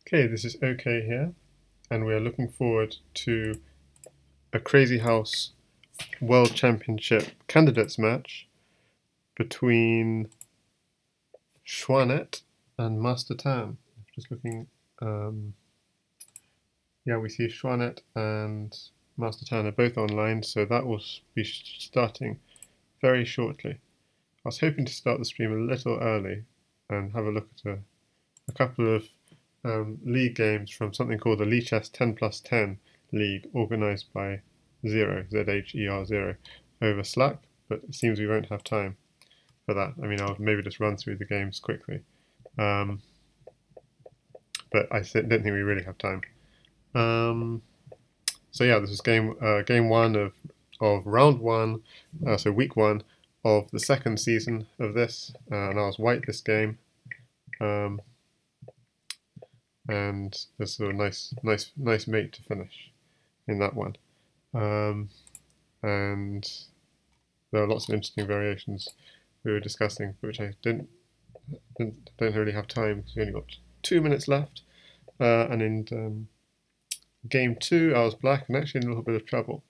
Okay, this is OK here, and we are looking forward to a Crazyhouse World Championship candidates match between xuanet and mastertan. Just looking, yeah, we see xuanet and mastertan are both online, so that will be starting very shortly. I was hoping to start the stream a little early and have a look at a couple of league games from something called the Lichess 10+10 League, organised by Zero, ZHER0, over Slack, but it seems we won't have time for that. I mean, I'll maybe just run through the games quickly, but I don't think we really have time. So yeah, this is game one of round one, so week one of the second season of this, and I was white this game. And there's a nice mate to finish in that one. And there are lots of interesting variations we were discussing, which I don't really have time because we only got 2 minutes left. And in game two, I was black and actually in a little bit of trouble.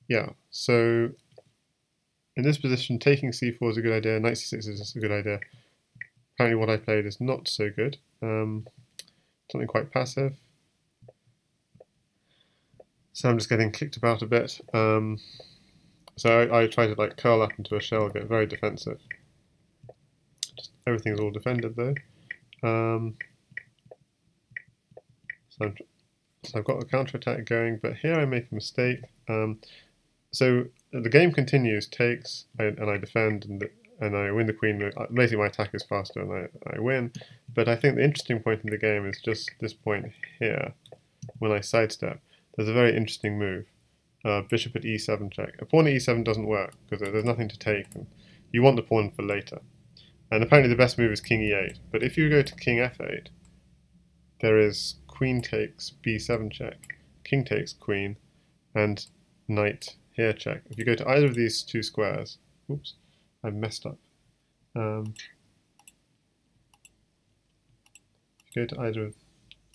Yeah, so in this position, taking c4 is a good idea, knight c6 is a good idea. Apparently what I played is not so good, something quite passive. So I'm just getting kicked about a bit. So I try to like curl up into a shell, get very defensive. Everything's all defended though. So I've got a counter-attack going, but here I make a mistake. So the game continues, takes, and I defend, and I win the queen. Basically my attack is faster and I win. But I think the interesting point in the game is just this point here, when I sidestep. There's a very interesting move. Bishop at e7 check. A pawn at e7 doesn't work, because there's nothing to take. And you want the pawn for later. And apparently the best move is king e8. But if you go to king f8, there is queen takes b7 check, king takes queen, and knight here check. If you go to either of these two squares, oops, I messed up. If you go to either of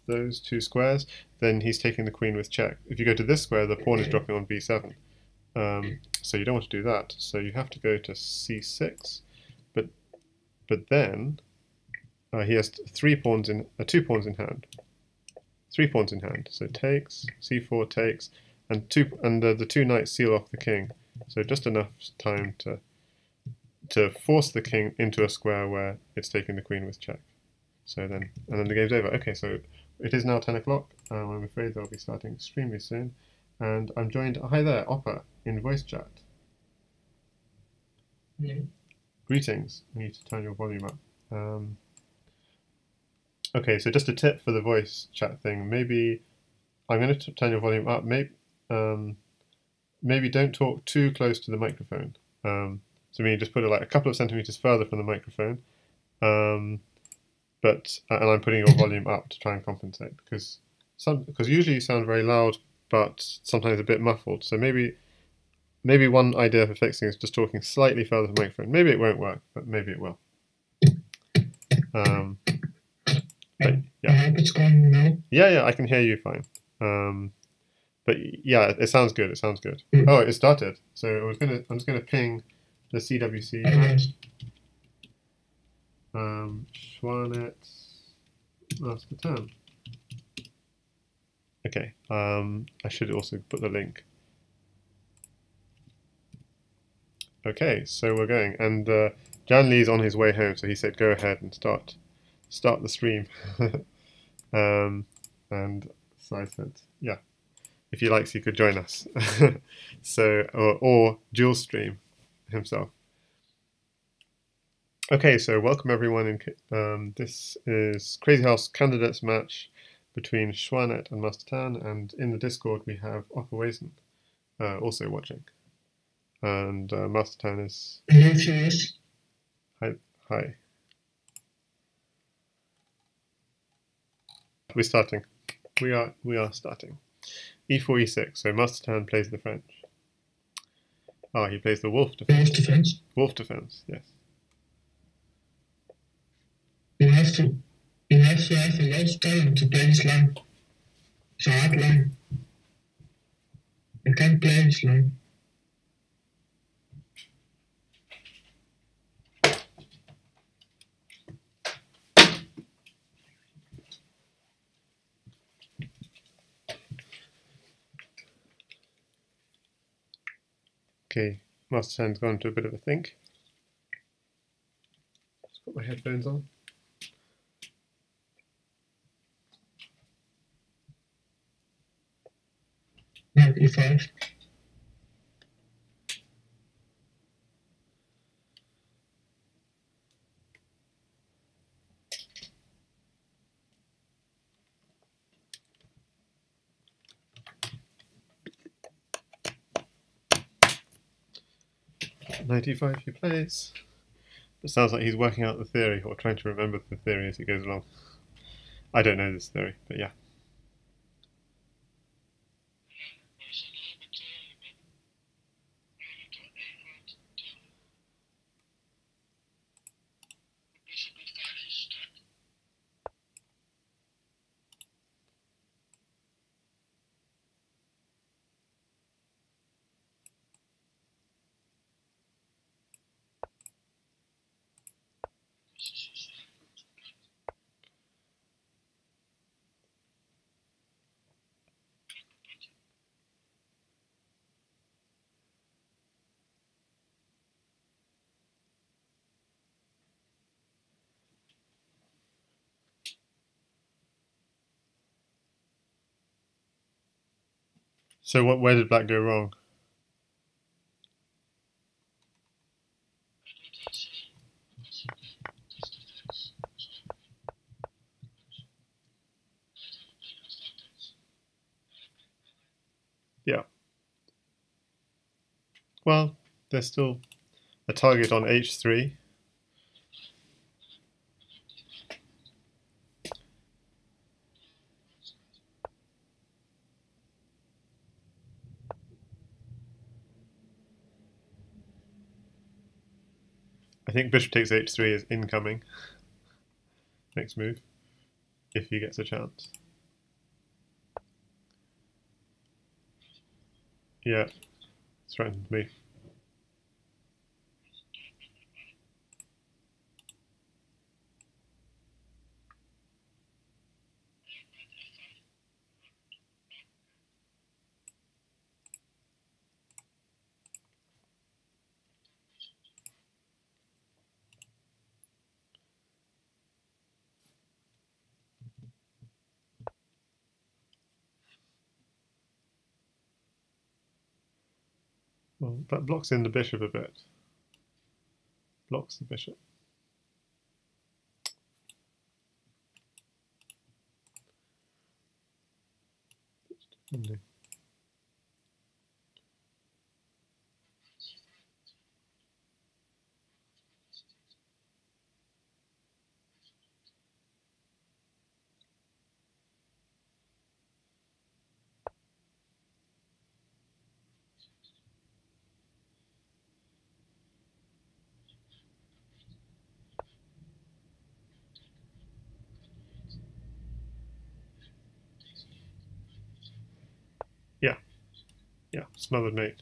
those two squares, then he's taking the queen with check. If you go to this square, the pawn is dropping on b7. So you don't want to do that. So you have to go to c6, but then he has two pawns in hand. 3 pawns in hand. So takes, c4 takes, and the two knights seal off the king. So just enough time to force the king into a square where it's taking the queen with check. So then the game's over. Okay, so it is now 10 o'clock. I'm afraid they'll be starting extremely soon. And I'm joined, hi there, Opper, in voice chat. Yeah. Greetings. I need to turn your volume up. Okay, so just a tip for the voice chat thing. Maybe I'm going to turn your volume up. Maybe don't talk too close to the microphone. So maybe just put it like a couple of centimeters further from the microphone. And I'm putting your volume up to try and compensate, because usually you sound very loud, but sometimes a bit muffled. So maybe one idea for fixing is just talking slightly further from the microphone. Maybe it won't work, but maybe it will. But yeah. I hope it's going now. Yeah, I can hear you fine. But yeah, it sounds good. It sounds good. Oh, it started. So I'm just gonna ping the CWC. xuanet mastertan. Okay. I should also put the link. Okay, so we're going, and Jan Lee's on his way home, so he said go ahead and start the stream. And so I said, yeah, if he likes, he could join us. So or dual stream himself. Okay, so welcome everyone. This is Crazyhouse candidates match between xuanet and mastertan, and in the Discord we have opperwezen also watching. And mastertan is hi. We're starting. We are starting. E4, E6. So mastertan plays the French. Ah, he plays the wolf defense. Wolf defense. Wolf defense. Yes. you have to have a lot of talent to play this line. It's a hard line. You can't play this line. Okay, mastertan's gone to a bit of a think. Just put my headphones on. Knight e5. Knight e5 he plays. It sounds like he's working out the theory, or trying to remember the theory as he goes along. I don't know this theory, but yeah. So where did black go wrong? Yeah. Well, there's still a target on h3. I think bishop takes h3 is incoming. Next move, if he gets a chance. Yeah, threatened me. Well, that blocks in the bishop a bit. Blocks the bishop. Defending. Yeah, smothered mate.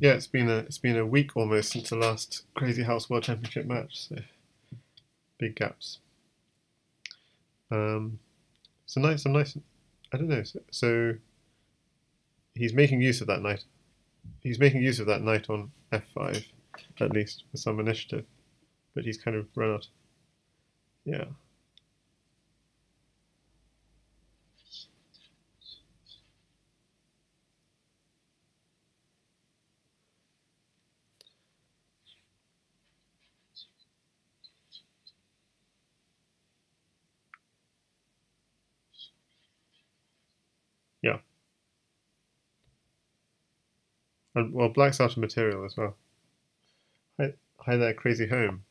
Yeah, it's been a week almost since the last Crazyhouse World Championship match, so big gaps. Some nice. I don't know. So he's making use of that knight. He's making use of that knight on f5, at least with some initiative, but he's kind of run out. Yeah. And, well, black's out of material as well. Hi there, Crazy Home.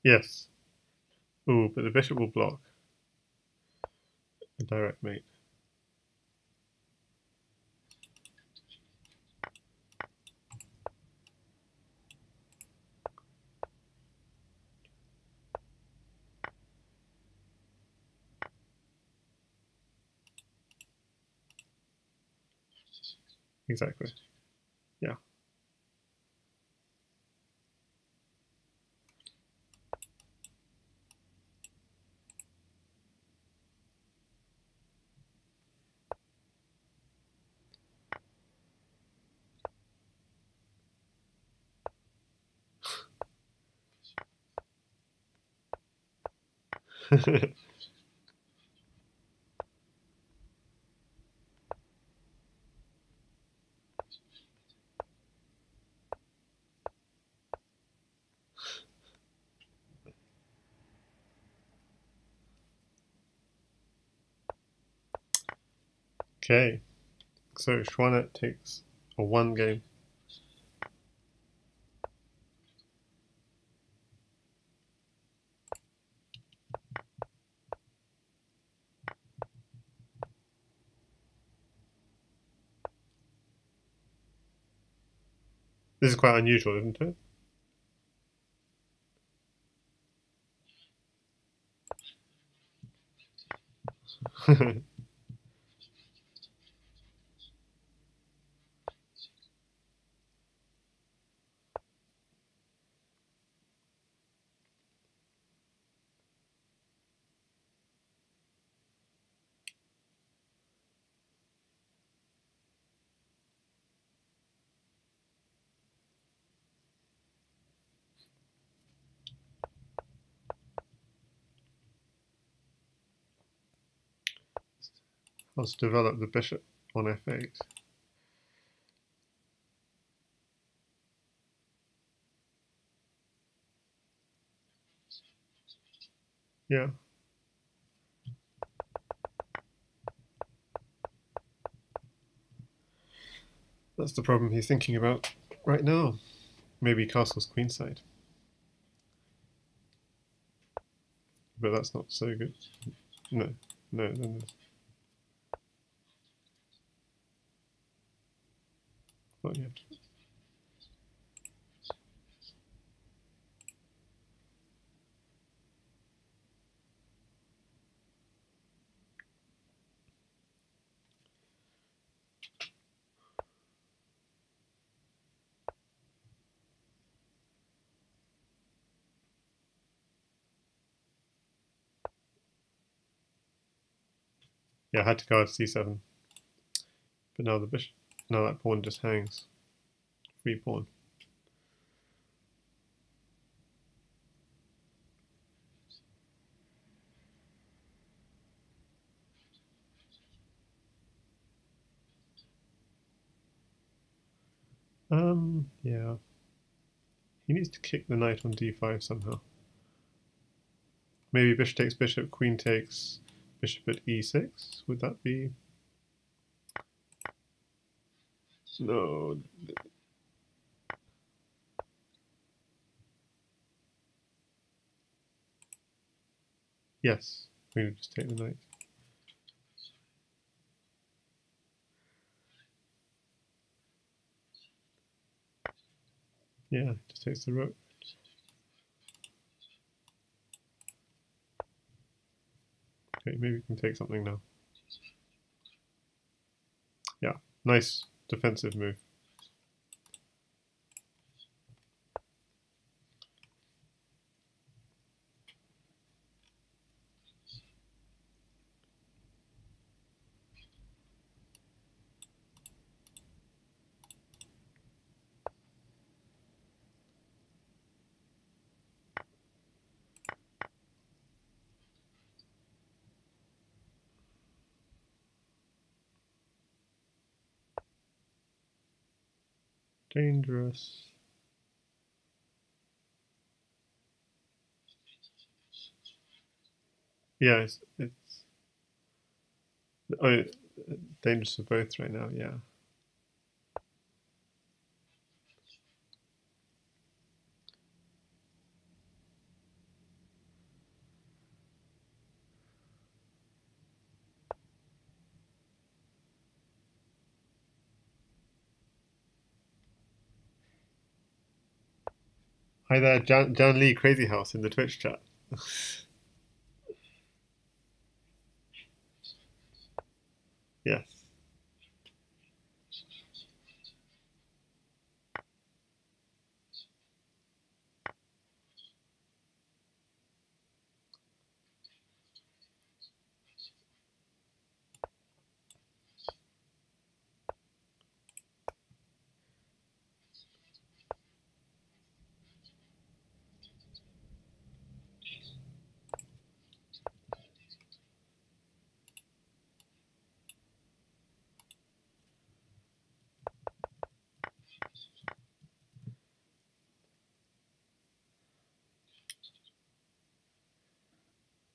Yes. Ooh, but the bishop will block a direct mate. Exactly. Yeah. Okay. So xuanet takes a 1 game. This is quite unusual, isn't it? Let's develop the bishop on f8. Yeah. That's the problem he's thinking about right now. Maybe castle's queenside. But that's not so good. No, no. Not yet. Yeah, I had to guard c7. But now the bishop, now that pawn just hangs. Free pawn. Yeah. He needs to kick the knight on d5 somehow. Maybe bishop takes bishop, queen takes bishop at e6. Would that be? No. Yes. We would just take the knight. Yeah, just takes the rook. Okay, maybe we can take something now. Yeah, nice defensive move. Dangerous. Yeah, it's oh, dangerous for both right now. Yeah. Hi there, Jan Lee Crazyhouse in the Twitch chat. Yes.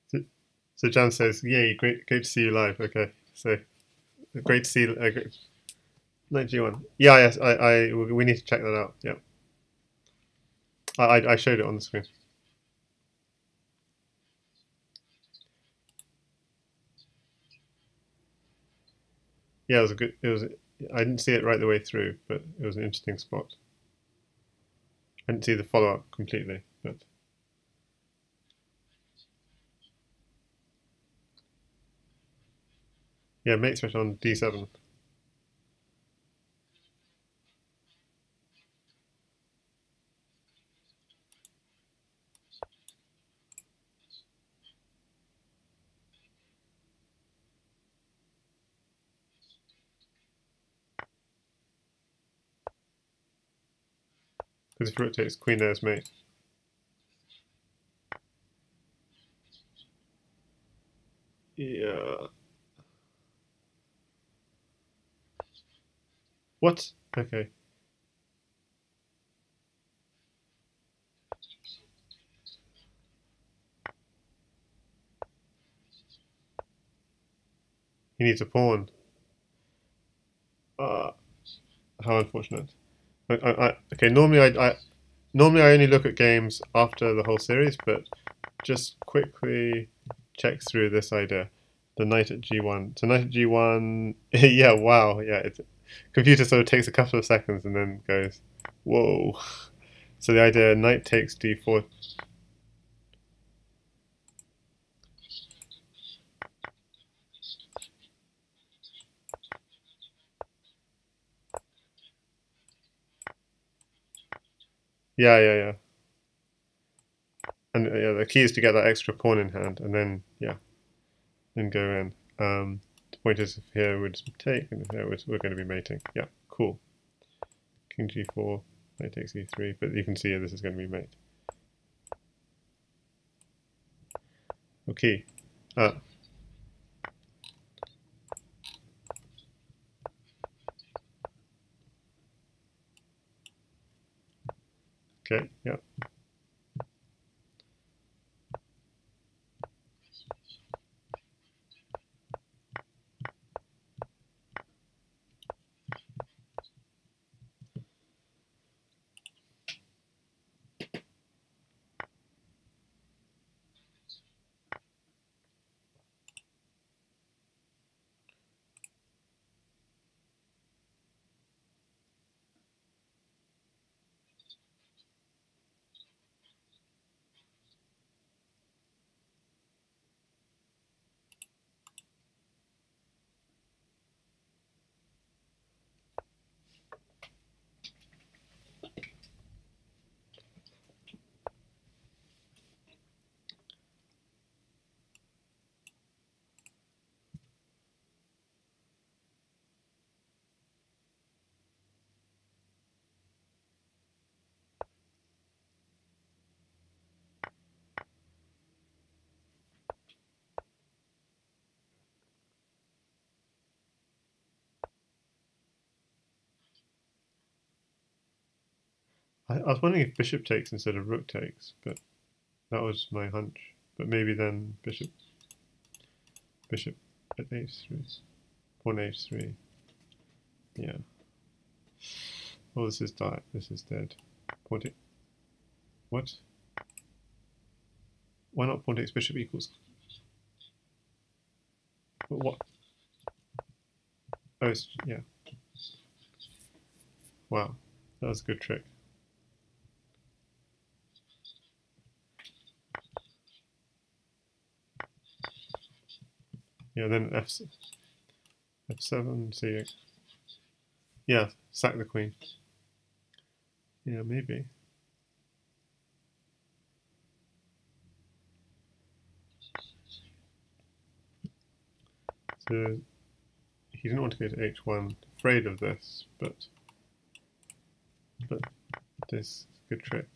So, so Jan says, "Yay, great to see you live." Okay, so great to see Knight G1. Yeah, yes, we need to check that out. Yeah, I showed it on the screen. Yeah, it was a good. It was. I didn't see it right the way through, but it was an interesting spot. I didn't see the follow up completely, but yeah, mate switch on D7. Because if rook takes queen, there's mate. Yeah. What? Okay. He needs a pawn. Uh, how unfortunate. Okay, normally I only look at games after the whole series, but just quickly check through this idea. The knight at g1. So knight at g1. Yeah, wow. Yeah, it's computer sort of takes a couple of seconds and then goes, whoa. So the idea knight takes d4. Yeah. And yeah, the key is to get that extra pawn in hand, and then yeah, then go in. The point is, if here we're just take, and here we're going to be mating. Yeah, cool. King g4, knight takes e3, but you can see this is going to be mate. Okay. Okay, yeah. I was wondering if bishop takes instead of rook takes, but that was my hunch. But maybe then bishop at h3, pawn h3. Yeah. Oh, this is dead. This is dead. Pawn take. What? Why not pawn takes bishop equals? What? Oh, yeah. Wow, that was a good trick. Yeah, then f7, c. Yeah, sack the queen. Yeah, maybe. So he didn't want to go to h1, afraid of this, but this is a good trick.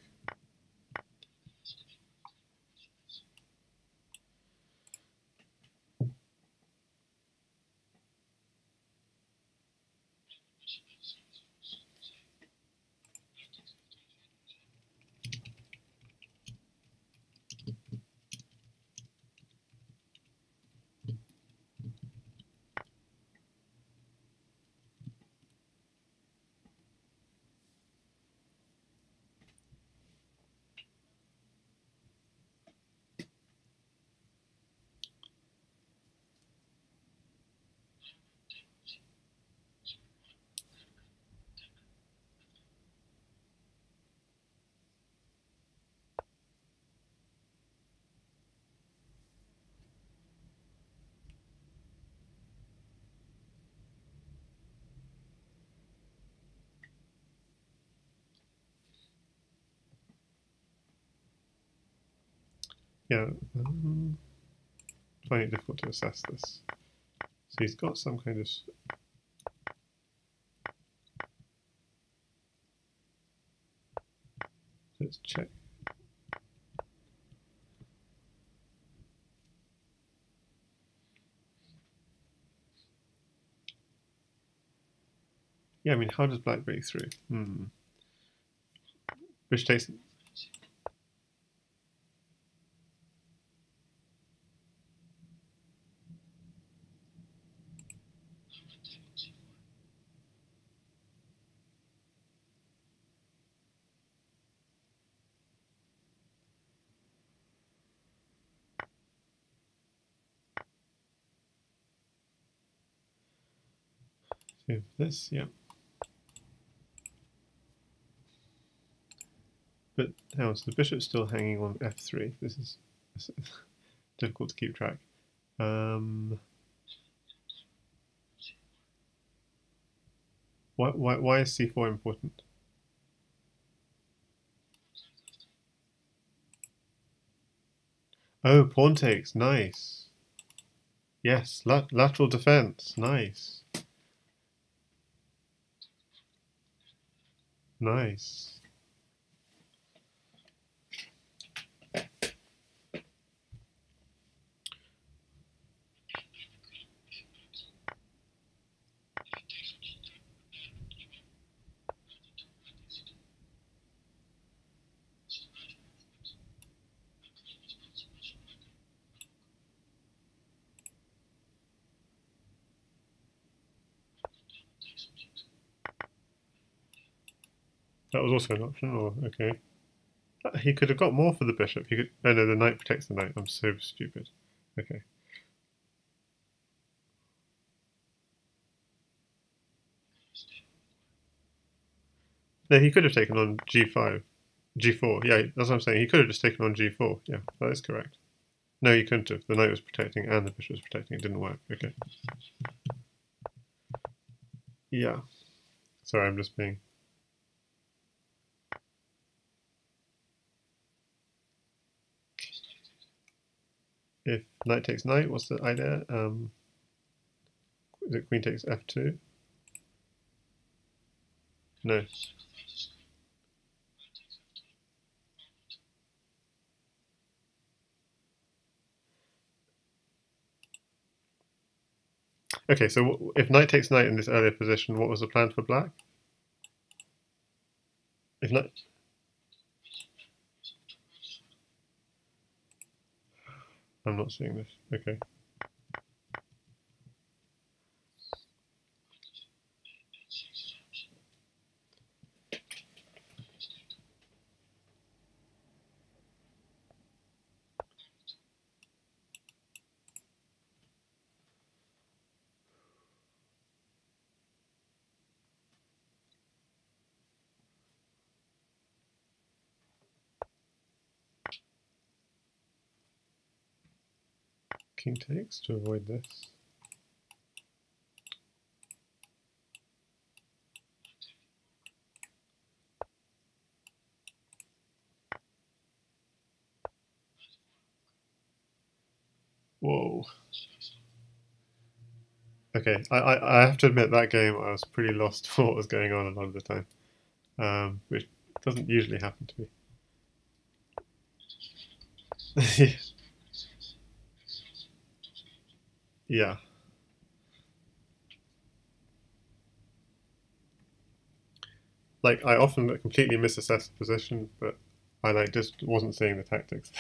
Yeah, finding it difficult to assess this. So he's got some kind of. Let's check. Yeah, I mean, how does black break through? Bishop takes. So this, yeah. But now, so the bishop's still hanging on f3. This is difficult to keep track. Why is c4 important? Oh, pawn takes. Nice. Yes, lateral defense. Nice. Nice. That was also an option, or okay. He could have got more for the bishop. He could. Oh no, the knight protects the knight. I'm so stupid. Okay. No, he could have taken on g5, g4. Yeah, that's what I'm saying. He could have just taken on g4. Yeah, that is correct. No, he couldn't have. The knight was protecting and the bishop was protecting. It didn't work. Okay. Yeah. Sorry, I'm just being. If knight takes knight, what's the idea? Is it queen takes f2? No. Okay, so if knight takes knight in this earlier position, what was the plan for black? If knight, I'm not seeing this. Okay. King takes to avoid this. Whoa. Okay, I have to admit that game I was pretty lost for what was going on a lot of the time, which doesn't usually happen to me. Yeah. Like I often completely misassess the position, but I like just wasn't seeing the tactics.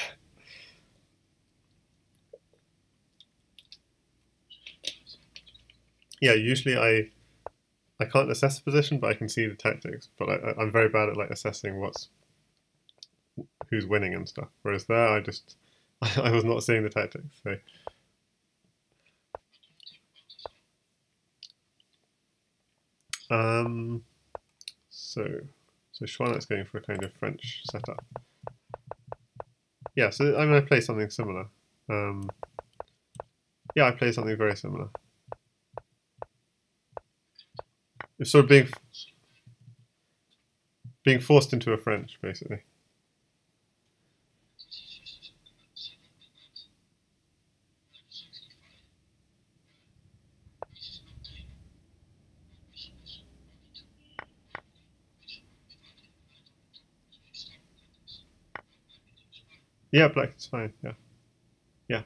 Yeah, usually I can't assess the position, but I can see the tactics. But I'm very bad at like assessing who's winning and stuff. Whereas there, I just I was not seeing the tactics. Um, so so xuanet's going for a kind of French setup. Yeah, so I'm going to play something similar. Um, yeah, I play something very similar. It's sort of being forced into a French, basically. Yeah, black is fine. Yeah, yeah.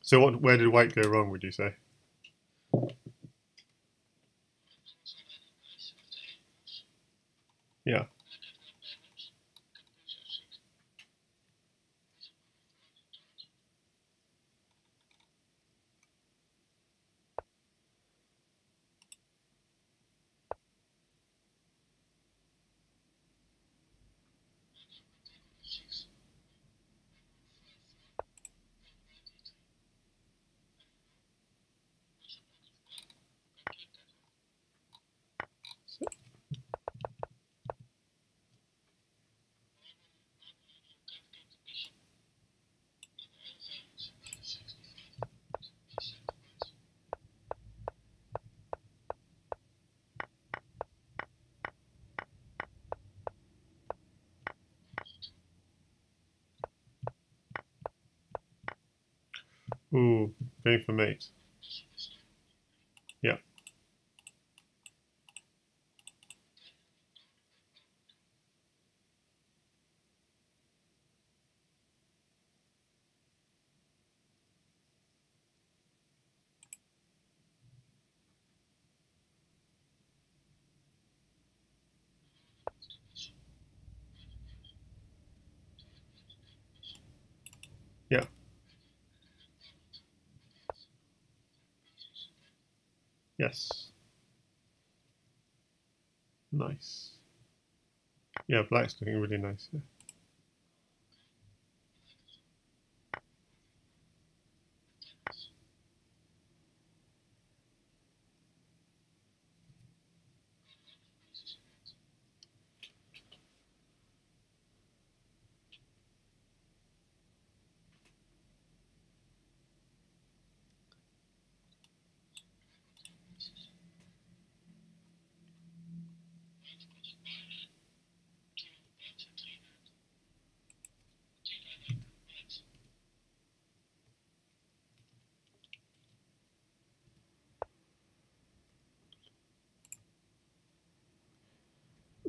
So where did white go wrong? Would you say? Yeah, ooh, going for mate. Yeah. Yeah. Yes. Nice. Yeah, black's looking really nice here.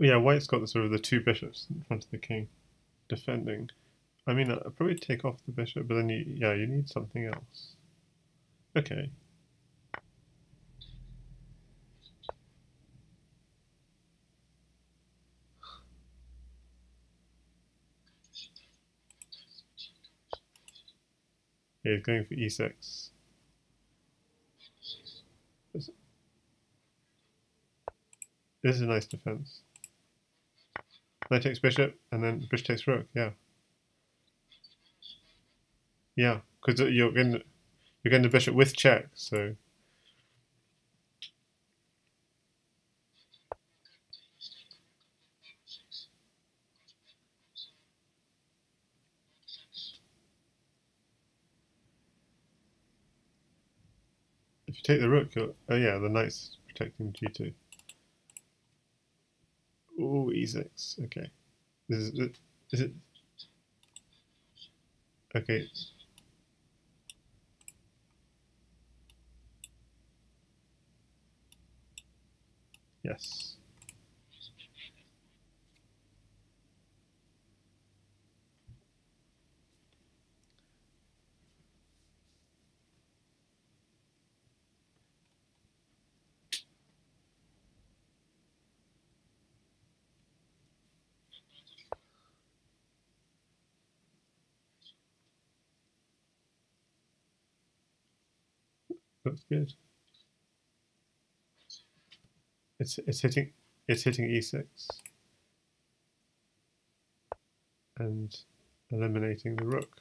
Yeah, white's got the sort of the two bishops in front of the king defending. I mean, I'd probably take off the bishop, but then you need something else. Okay. Yeah, he's going for e6. This is a nice defense. Knight takes bishop, and then bishop takes rook. Yeah, yeah, because you're getting the bishop with check. So if you take the rook, oh yeah, the knight's protecting g2. Ooh, e6. Okay, is it okay? Yes. Looks good. It's hitting e6 and eliminating the rook.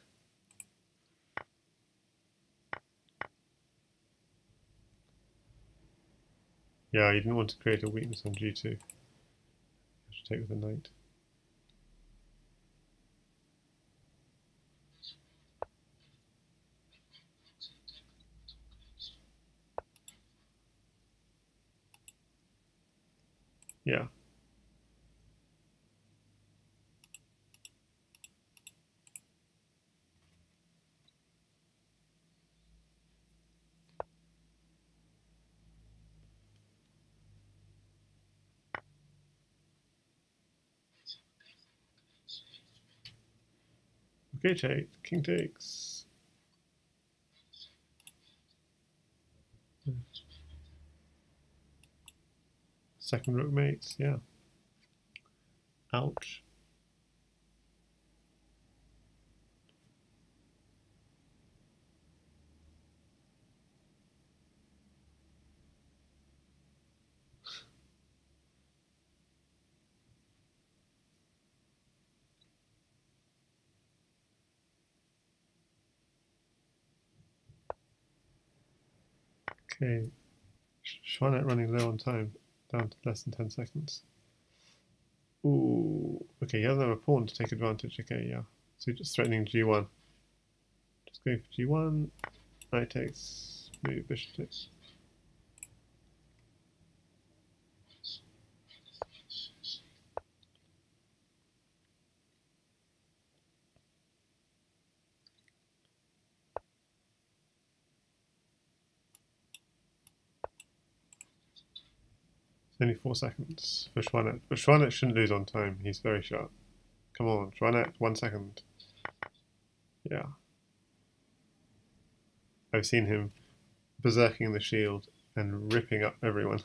Yeah, you didn't want to create a weakness on g2. You have to take with the knight. Yeah. Okay, take. King takes. Second rook mates. Yeah. Ouch. Okay. Xuanet running low on time. Down to less than 10 seconds. Ooh. Okay, he doesn't have a pawn to take advantage. Okay, yeah. So just threatening g1. Just going for g1. Knight takes. Maybe bishop takes. It's only 4 seconds for Xuanet. But Xuanet shouldn't lose on time. He's very sharp. Come on, Xuanet, 1 second. Yeah. I've seen him berserking the shield and ripping up everyone.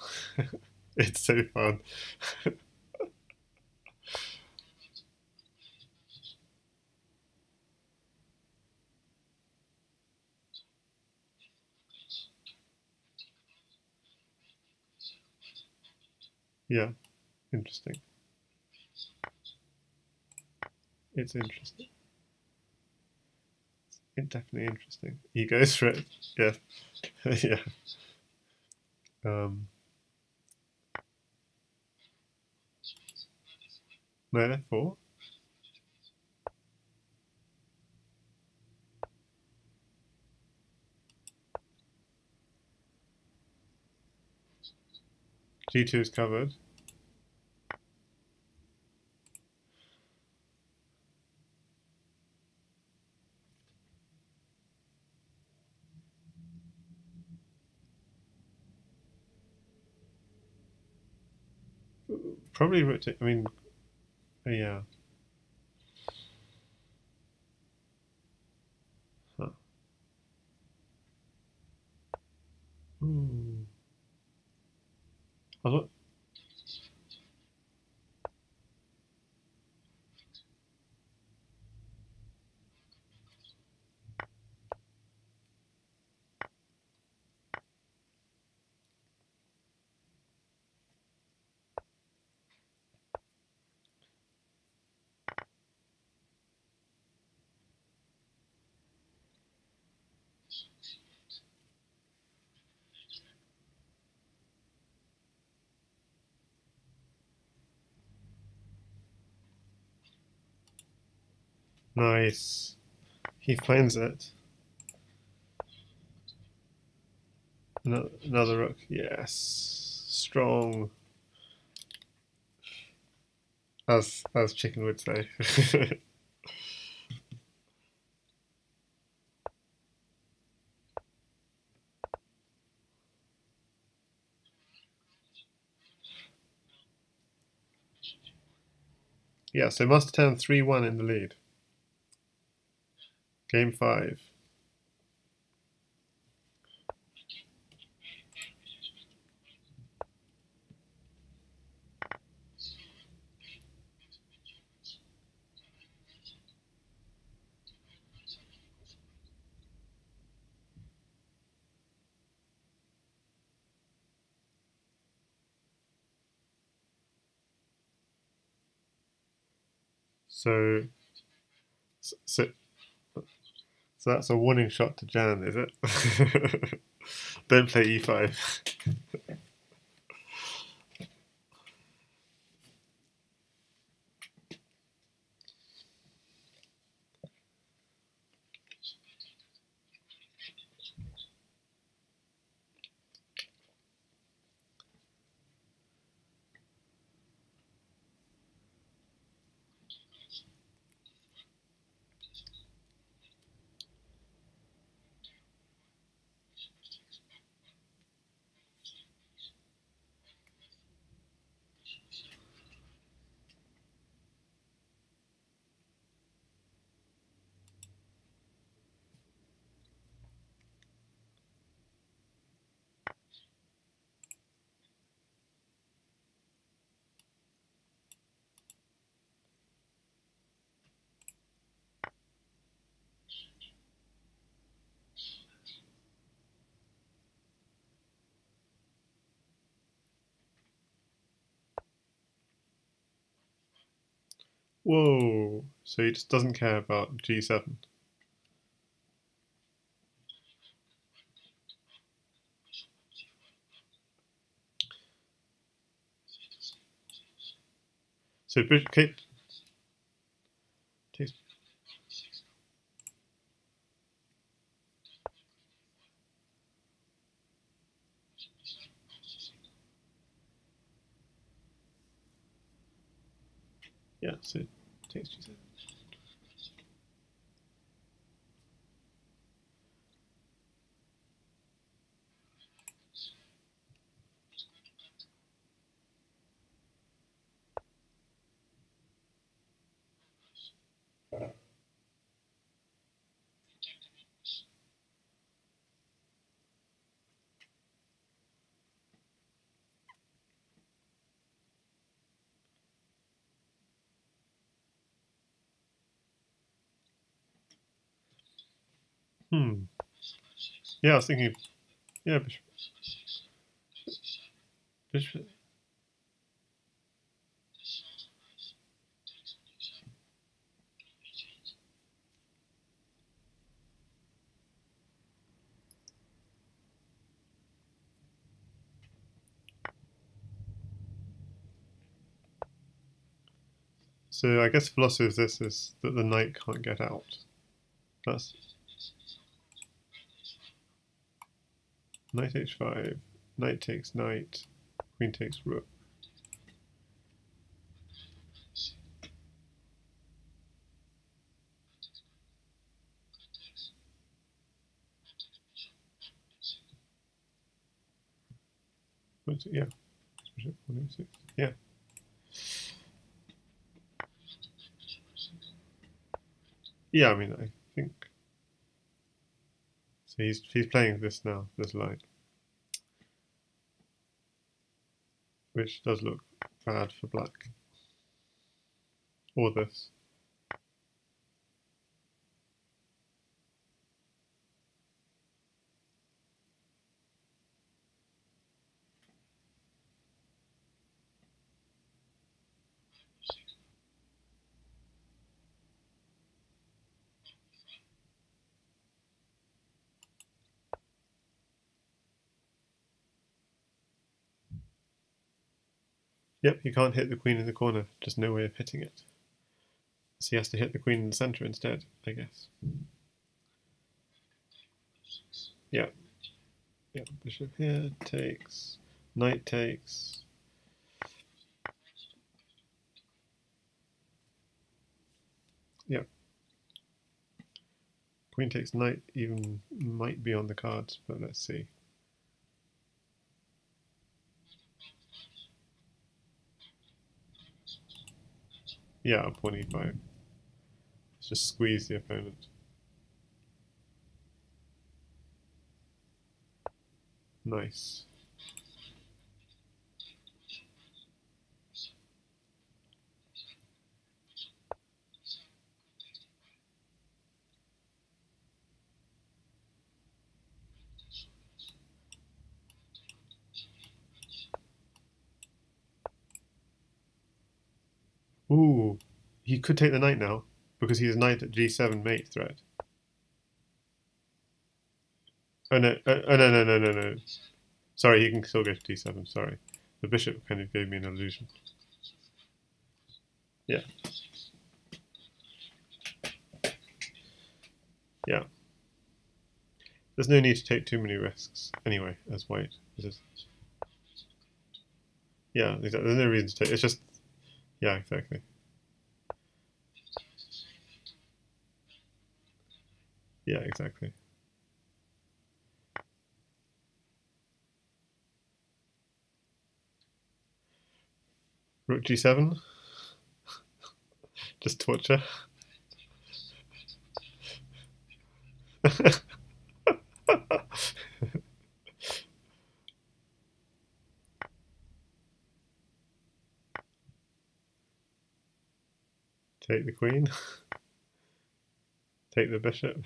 It's so fun. Yeah, interesting. It's interesting. It's definitely interesting. He goes for it. Yeah. Yeah. Knight f4. G2 is covered. Probably rotate. I mean, yeah. Huh. Ooh. I thought, Nice. He finds it. Another rook. Yes. Strong. As Chicken would say. Yeah, so mastertan 3-1 in the lead. Game 5. So, so, so that's a warning shot to Jan, is it? Don't play e5. Whoa! So he just doesn't care about g7. So Kate takes. Yeah, so takes g7. Hmm. Yeah, I was thinking. Yeah, bishop. So I guess philosophy of this is that the knight can't get out. That's knight h5, knight takes knight, queen takes rook. Yeah, bishop 1a6. Yeah. Yeah, I mean, I think so. He's playing this now, this line, which does look bad for black. Or this. Yep, he can't hit the queen in the corner. Just no way of hitting it. So he has to hit the queen in the center instead, I guess. Yeah. Yeah, bishop here takes, knight takes. Yeah. Queen takes knight even might be on the cards, but let's see. Yeah, pawn e5. Let's just squeeze the opponent. Nice. Ooh, he could take the knight now because he's knight at g7 mate threat. Oh no! Oh no! No! No! No! No! Sorry, he can still go to d7. Sorry, the bishop kind of gave me an illusion. Yeah. Yeah. There's no need to take too many risks anyway as white. Yeah, exactly. There's no reason to take. It's just yeah, exactly. Yeah, exactly. Rook g7. Just torture. Take the queen. Take the bishop.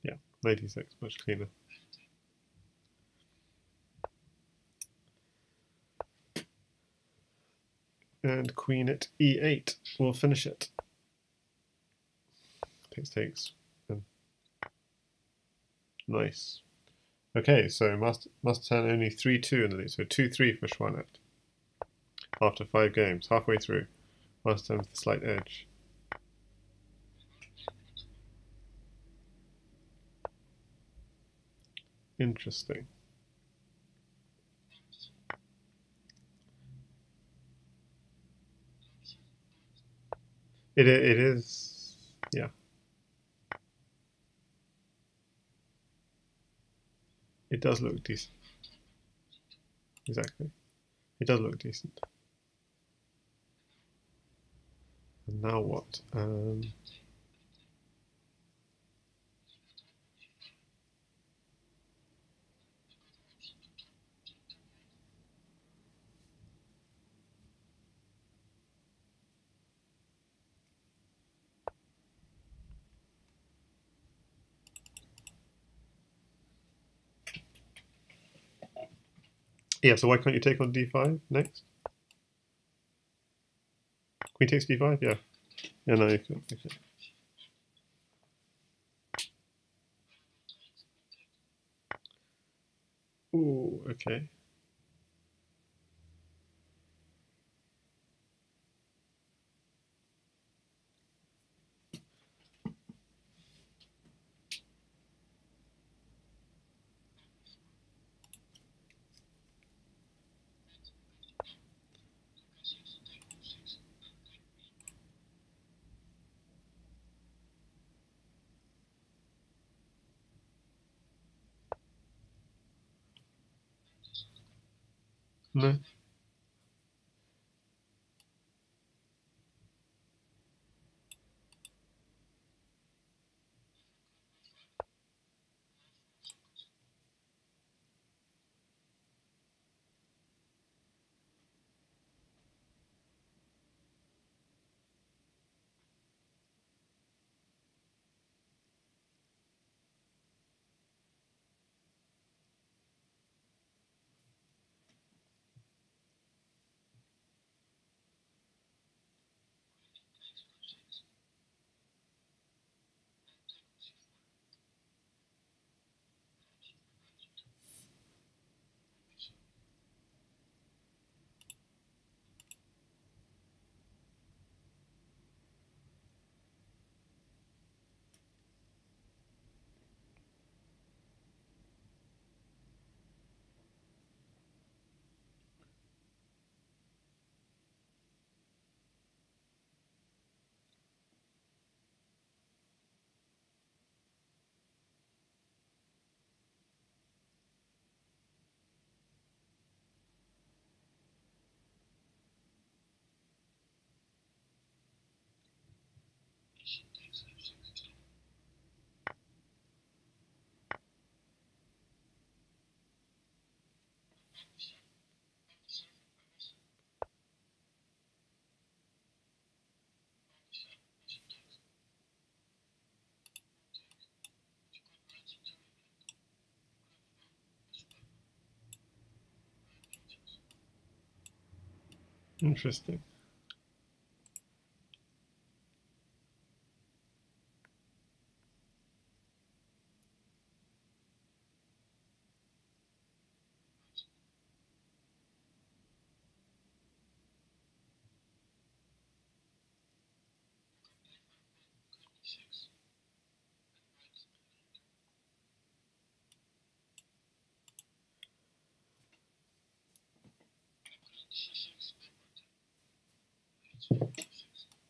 Yeah, 96, much cleaner. And queen at e8 will finish it. Takes. Nice. Okay, so mastertan only 3-2 in the lead, so 2-3 for xuanet. After 5 games, halfway through. Mastertan with a slight edge. Interesting. It is, yeah. It does look decent. Exactly. It does look decent. And now what? Yeah, so why can't you take on d5 next? Queen takes d5? Yeah. Yeah, no, you can. Okay. Ooh, okay. No. Interesting.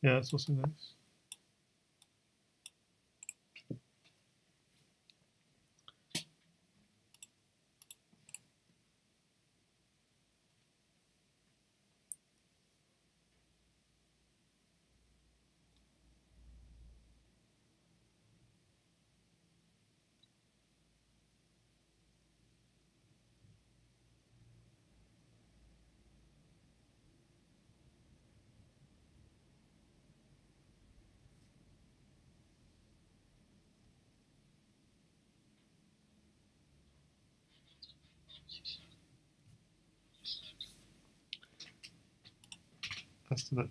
Yeah, that's also nice. That's the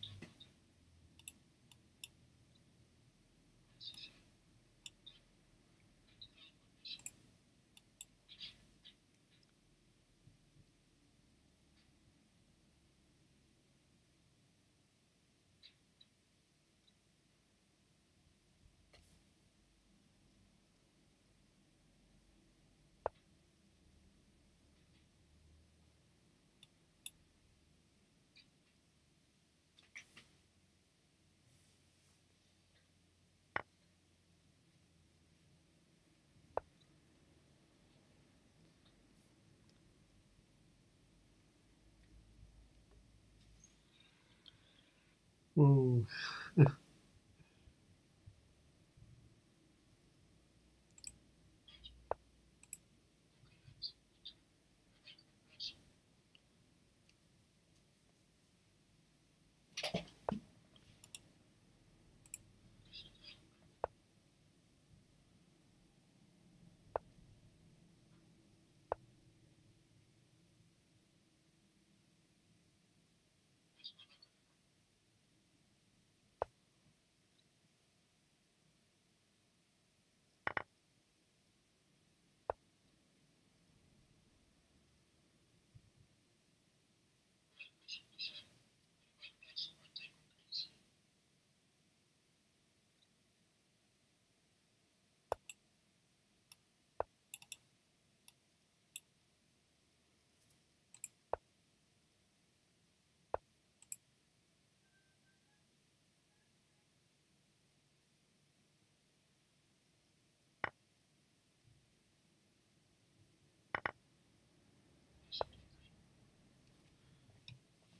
Whoa.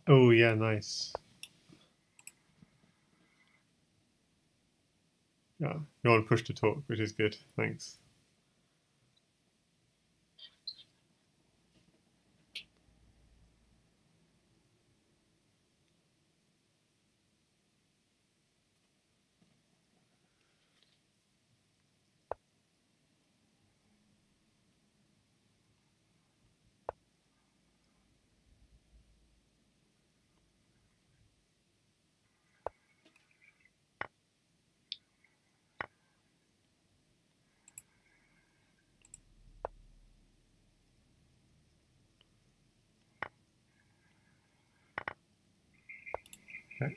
Oh yeah, nice. Yeah, you're on push to talk, which is good. Thanks. Okay.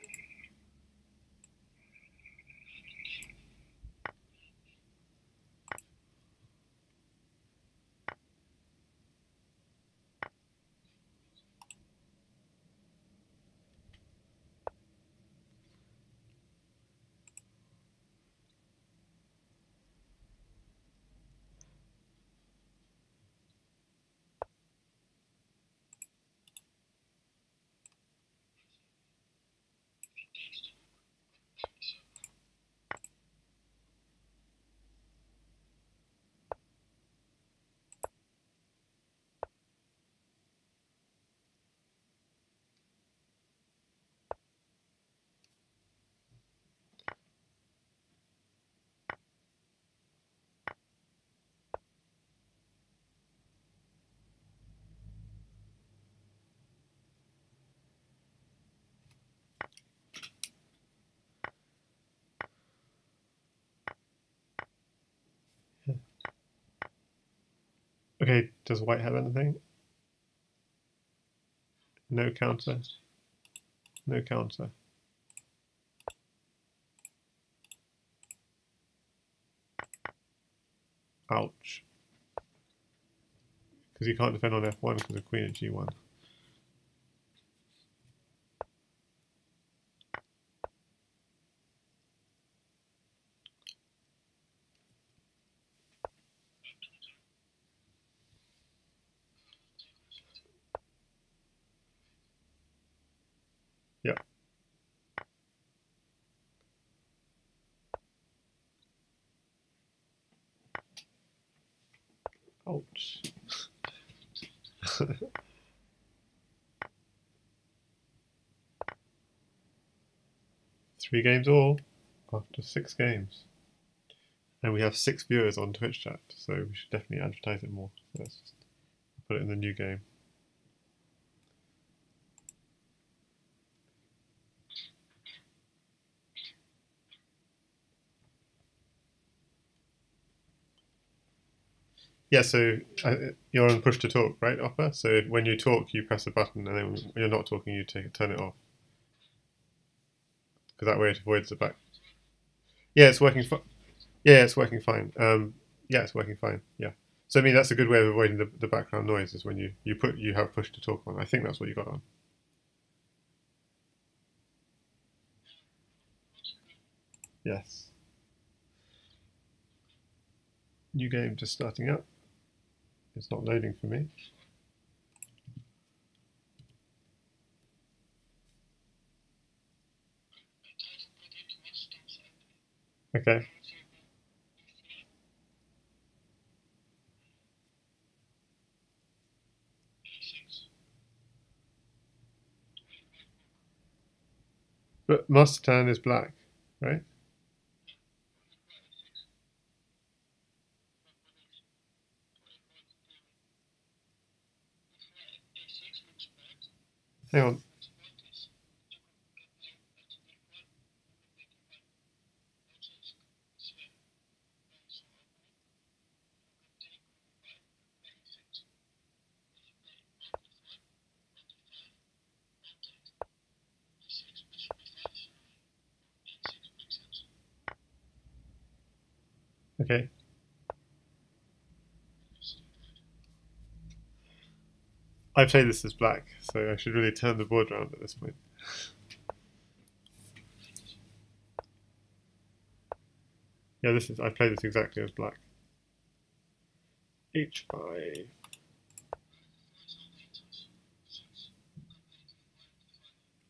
Okay, does white have anything? No counter. No counter. Ouch. Because you can't defend on f1 because of queen at g1. Yeah. Ouch. 3 games all after 6 games. And we have 6 viewers on Twitch chat, so we should definitely advertise it more. So let's just put it in the new game. Yeah, so you're on push to talk, right, Opper? So when you talk, you press a button, and then when you're not talking, you turn it off. Because that way it avoids the back. Yeah, it's working. Yeah, it's working fine. Yeah, it's working fine. Yeah. So I mean, that's a good way of avoiding the background noise is when you have push to talk on. I think that's what you got on. Yes. New game just starting up. It's not loading for me. Okay. But mastertan is black, right? Hang on. Okay. I play this as black, so I should really turn the board around at this point. Yeah, I play this exactly as black. H5.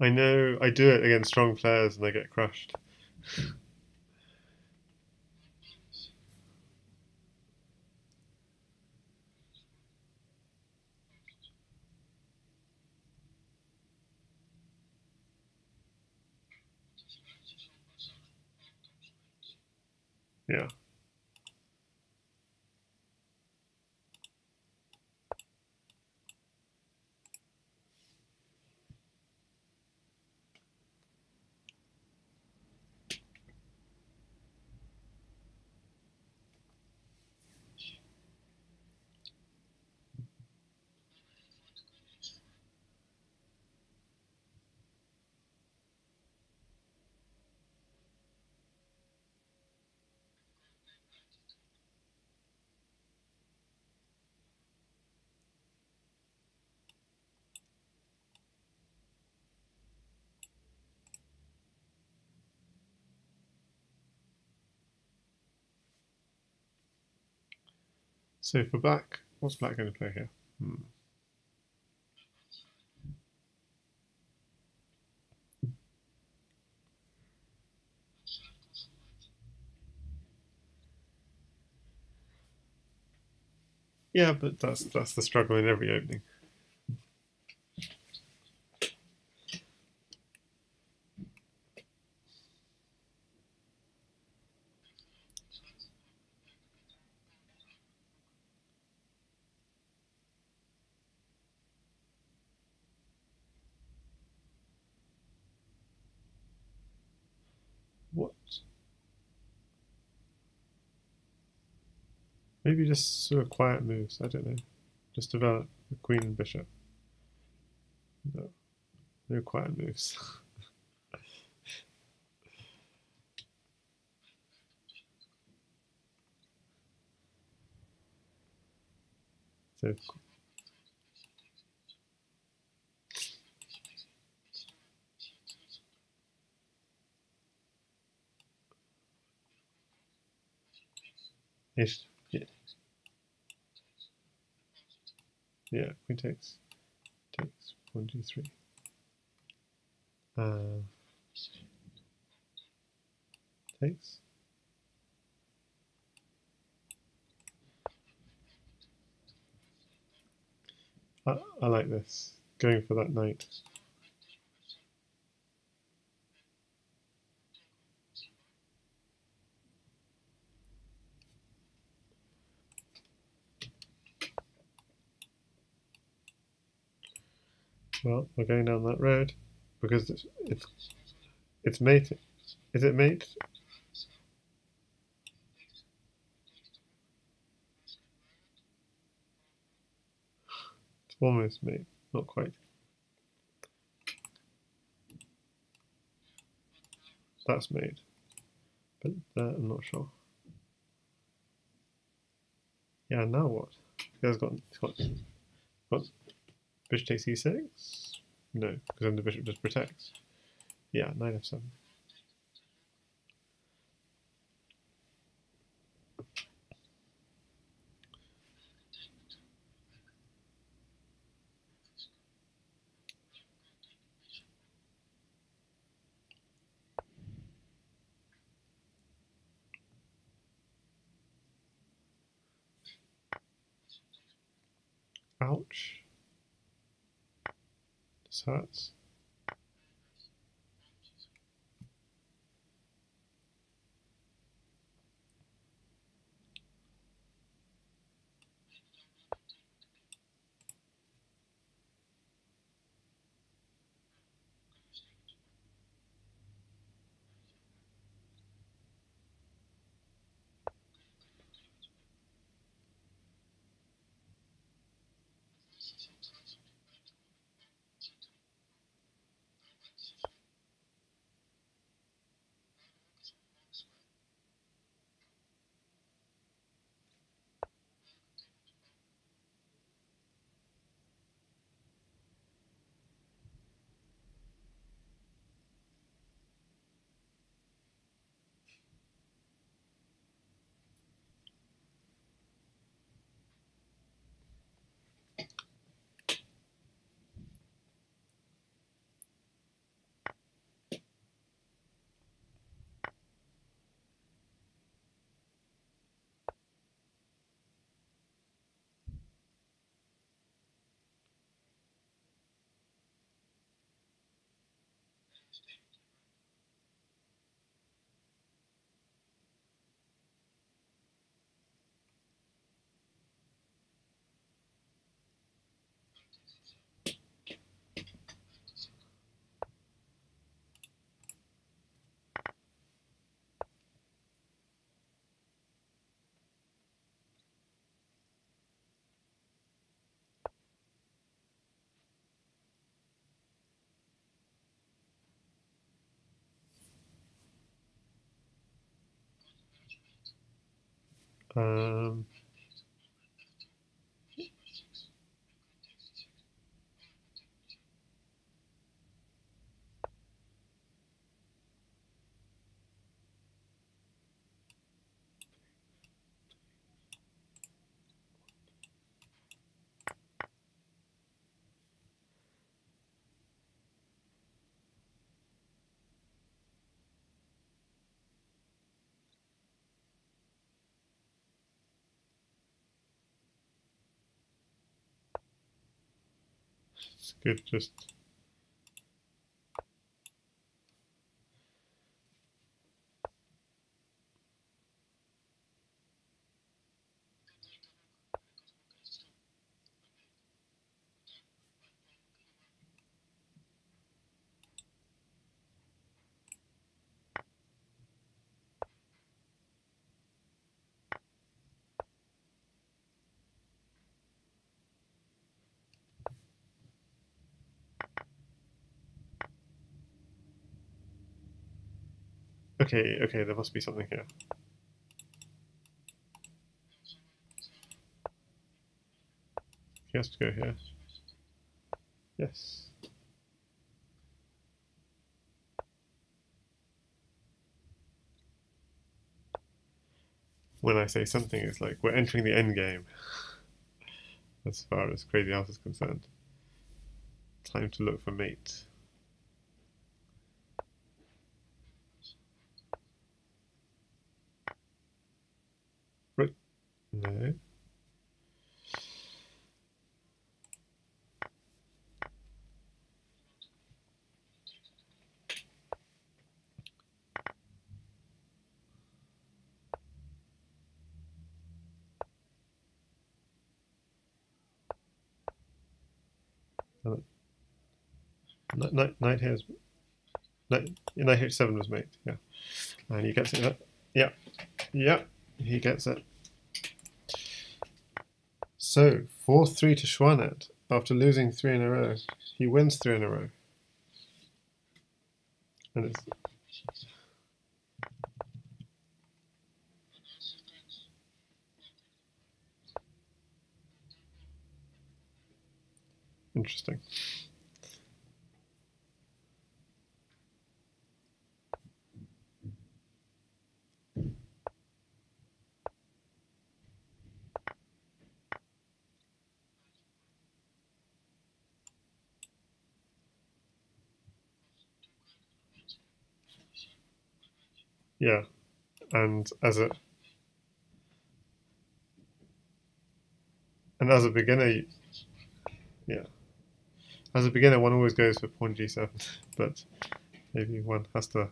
I know, I do it against strong players and I get crushed. Yeah. So for black, what's black going to play here? Yeah, but that's the struggle in every opening. What? Maybe just sort of quiet moves, I don't know. Just develop the queen and bishop. No, no quiet moves. So ish, yeah, yeah, queen takes 1, 2, 3. Takes. I like this. Going for that knight. Well, we're going down that road because it's mate. Is it mate? It's almost mate, not quite. That's mate, but I'm not sure. Yeah, now what? He's got bishop takes e6. No, because then the bishop just protects. Yeah, knight f7. Ouch. This hurts. Um, it's good just. Okay, okay, there must be something here. He has to go here. Yes. When I say something, it's like we're entering the end game as far as Crazyhouse is concerned. Time to look for mate. Right. No. Knight here's Knight h7 was mate, yeah. And he gets it. Yeah. Yeah. He gets it. So 4-3 to xuanet after losing 3 in a row. He wins 3 in a row. And it's interesting. Yeah. And as a beginner, yeah. As a beginner, one always goes for pawn g7, but maybe one has to.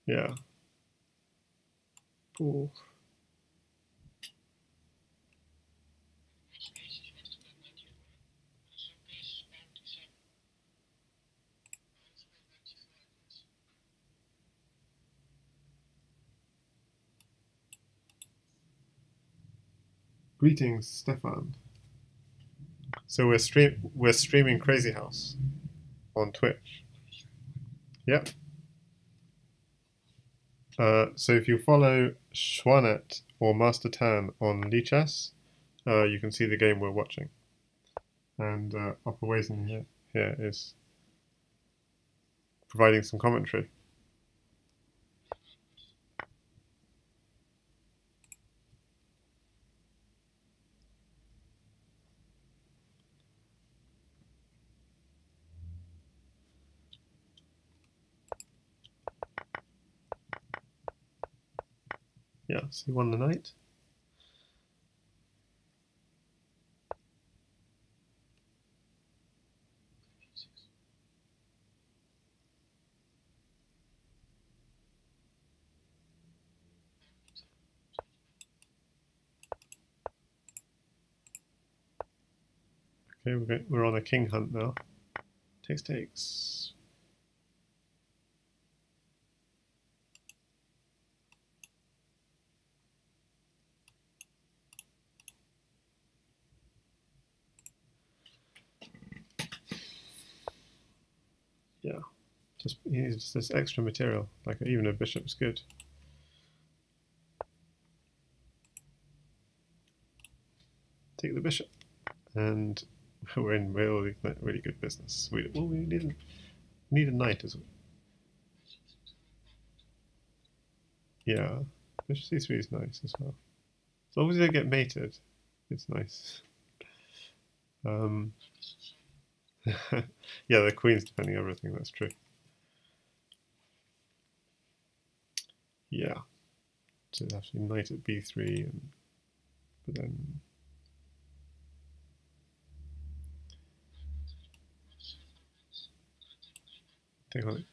Yeah. Ooh. Greetings, Stefan. So we're streaming Crazyhouse on Twitch. Yep. So if you follow xuanet or mastertan on Lichess, you can see the game we're watching. And opperwezen here is providing some commentary. Yeah, so he won the knight. Okay, we're on a king hunt now. Takes. Yeah, he needs just this extra material. Like even a bishop's good. Take the bishop, and we're in really good business. We need a knight as well. Yeah, bishop c3 is nice as well. As long as they don't get mated, it's nice. Yeah, the queen's defending everything. That's true. Yeah, so actually knight at b3, but then. Take on it.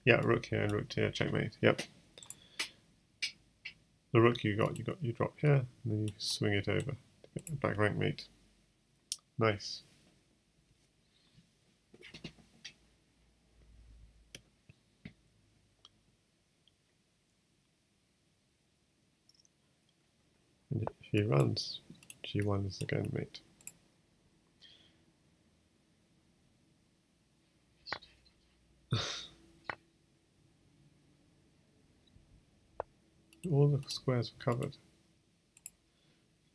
Yeah, rook here and rook here, checkmate. Yep. The rook you drop here, and then you swing it over to get a back rank mate. Nice. he runs, g1 is again mate. All the squares were covered.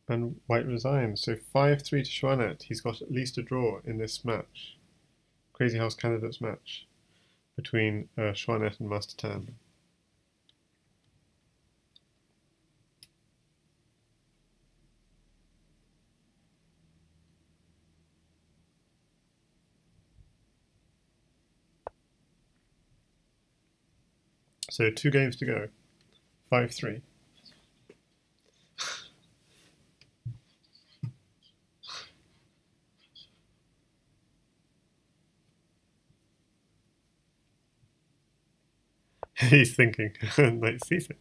And white resigns. So 5-3 to xuanet. He's got at least a draw in this match. Crazyhouse candidates match between xuanet and mastertan. So 2 games to go. 5-3. He's thinking, knight c6.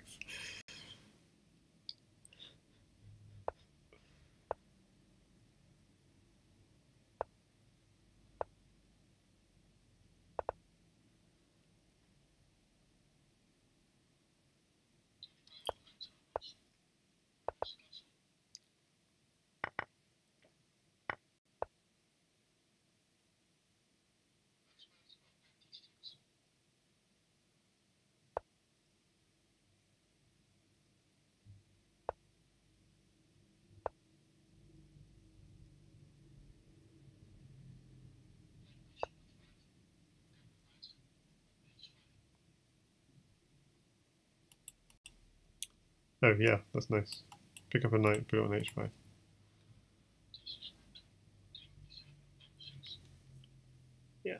Oh yeah, that's nice. Pick up a knight, put it on h5. Yeah.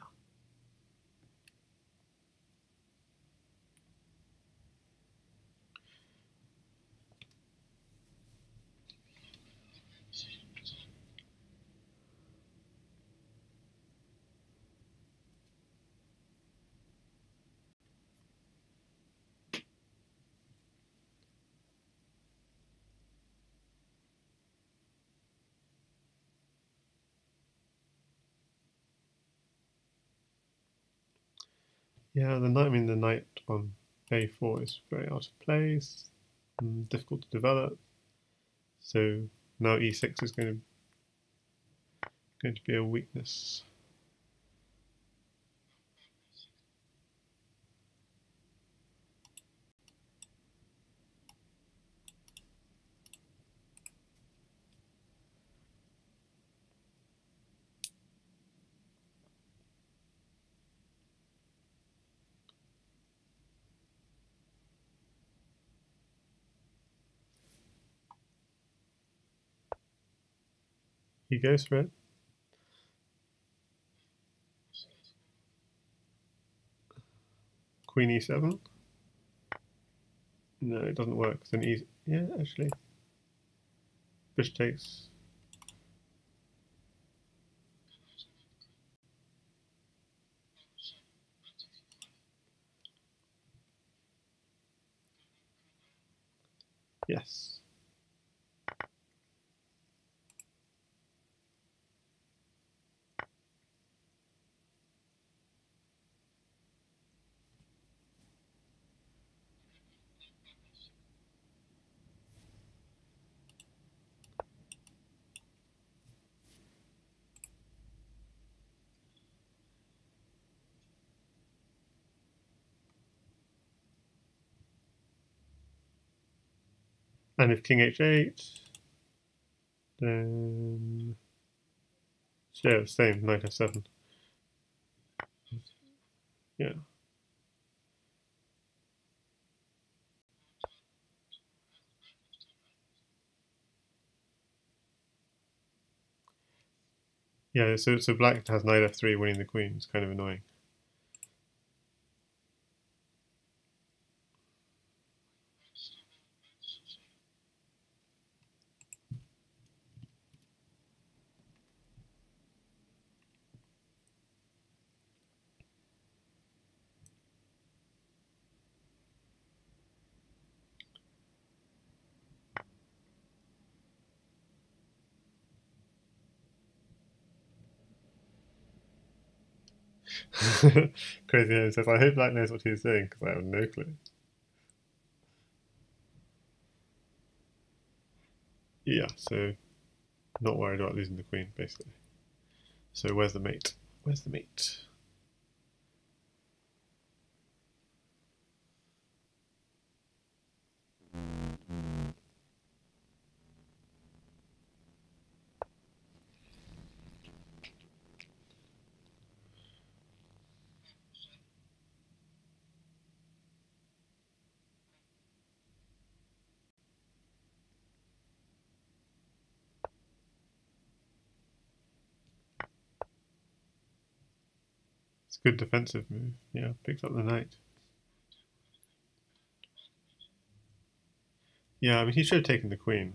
Yeah, the knight on a4 is very out of place, difficult to develop. So now e6 is going to be a weakness. He goes for it. Queen e7. No, it doesn't work. It's an easy. Yeah, actually. Bishop takes. Yes. And if king h8, then yeah, same, knight f7. Yeah. Yeah, so black has knight f3 winning the queen. It's kind of annoying. Crazyhouse says, I hope Black knows what he's doing because I have no clue. Yeah, so not worried about losing the queen, basically. So where's the mate? Where's the mate? It's a good defensive move. Yeah, picks up the knight. Yeah, I mean, he should have taken the queen,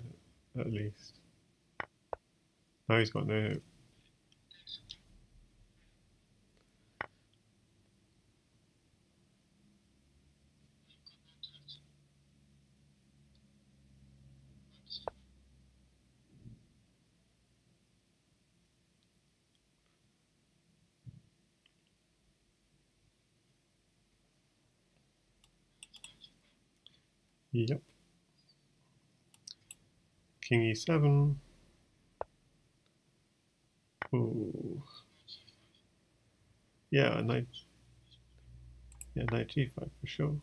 at least. Now he's got no hope. Yep. King e7. Ooh. Yeah, knight. Yeah, knight g5 for sure.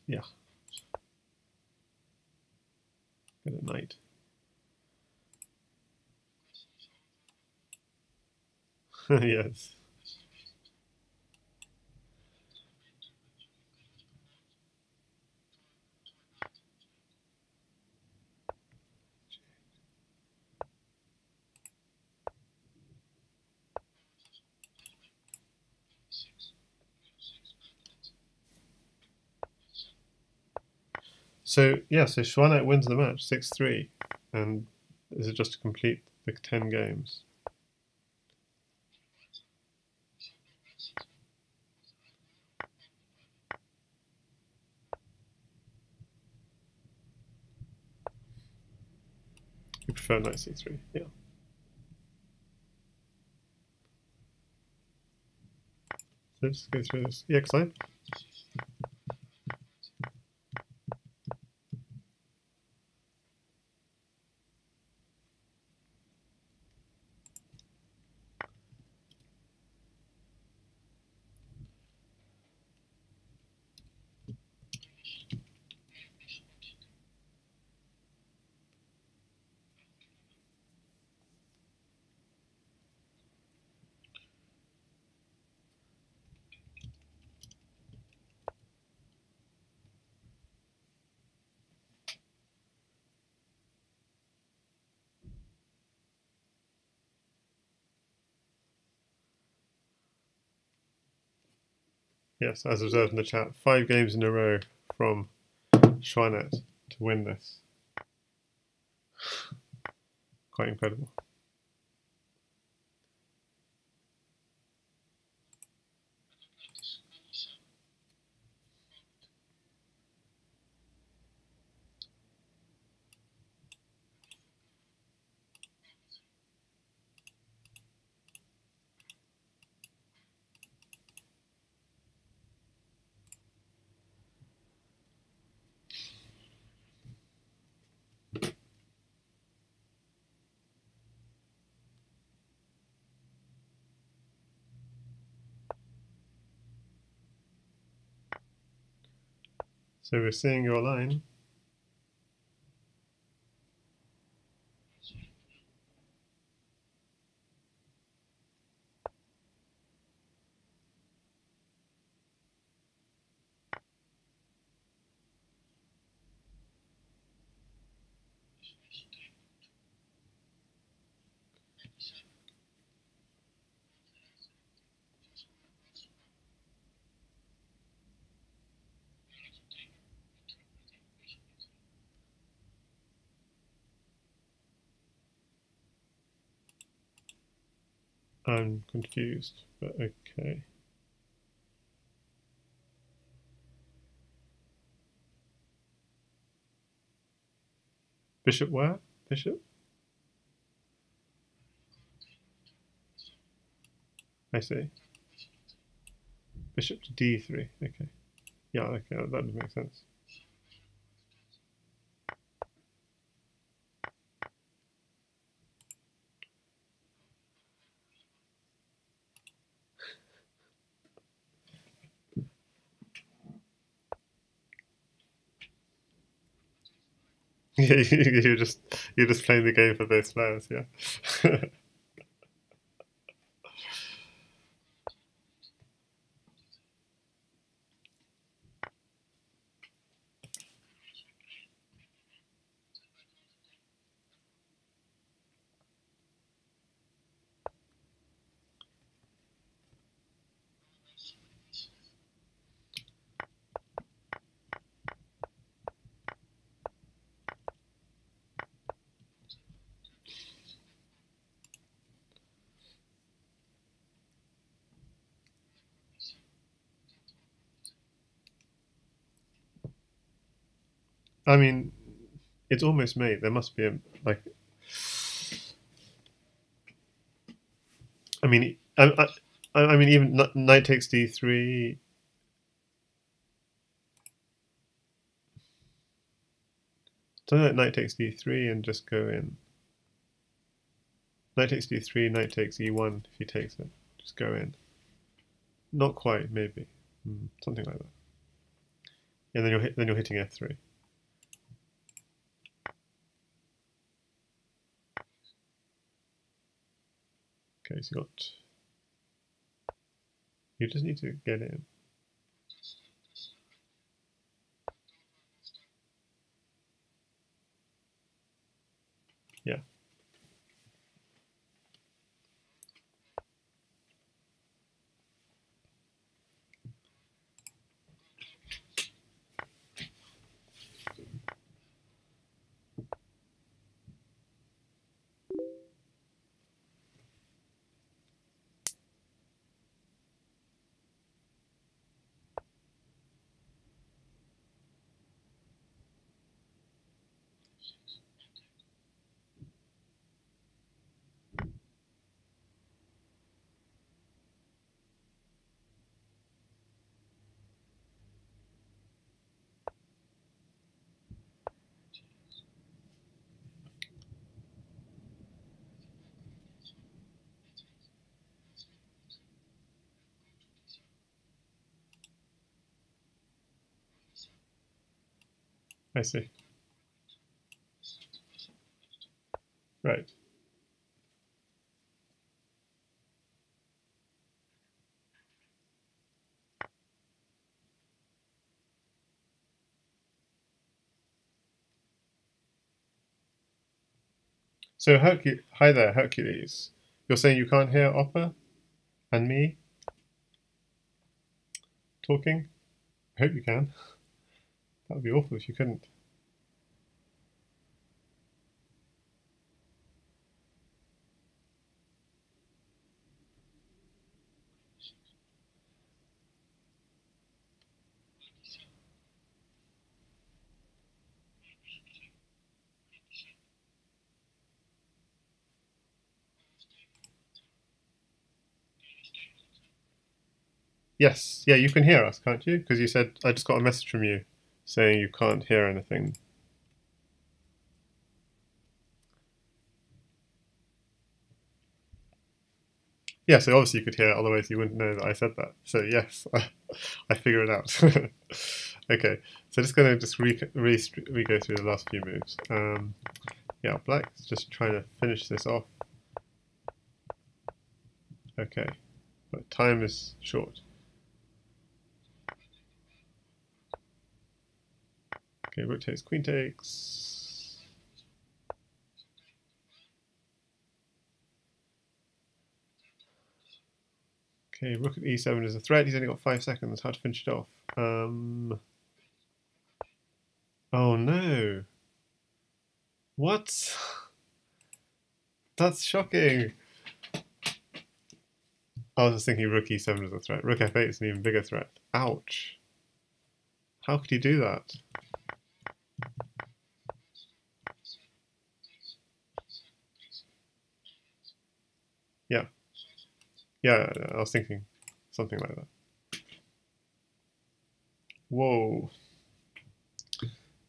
Yeah. Get a knight. Yes. So yeah, so xuanet wins the match 6-3, and is it just to complete the 10 games? You prefer knight c3, yeah. So let's go through this. Yeah, because I. Yes, as observed in the chat, 5 games in a row from xuanet to win this. Quite incredible. So we're seeing your line. I'm confused, but okay. Bishop where? Bishop? I see. Bishop to d3. Okay. Yeah, okay, that would make sense. Yeah, you're just playing the game for both players, yeah. I mean, it's almost made. There must be a like. I mean, I mean, even knight takes d3. Something like knight takes d3 and just go in. Knight takes d3, knight takes e1 if he takes it. Just go in. Not quite, maybe. Something like that. And then you're hitting f3. Okay, so you just need to get in. Yeah. I see. Right. So hi there, Hercules. You're saying you can't hear Oppa and me talking? I hope you can. That would be awful if you couldn't. Yes, yeah, you can hear us, can't you? Because you said I just got a message from you saying you can't hear anything. Yeah, so obviously you could hear it, otherwise you wouldn't know that I said that. So yes, I figured it out. Okay, so just going to just re go through the last few moves. Yeah, black's just trying to finish this off. Okay, but time is short. Okay, rook takes, queen takes. Okay, rook at e7 is a threat. He's only got 5 seconds. How to finish it off? Oh no. What? That's shocking. I was just thinking rook e7 is a threat. Rook f8 is an even bigger threat. Ouch. How could you do that? Yeah. Yeah, I was thinking something like that. Whoa.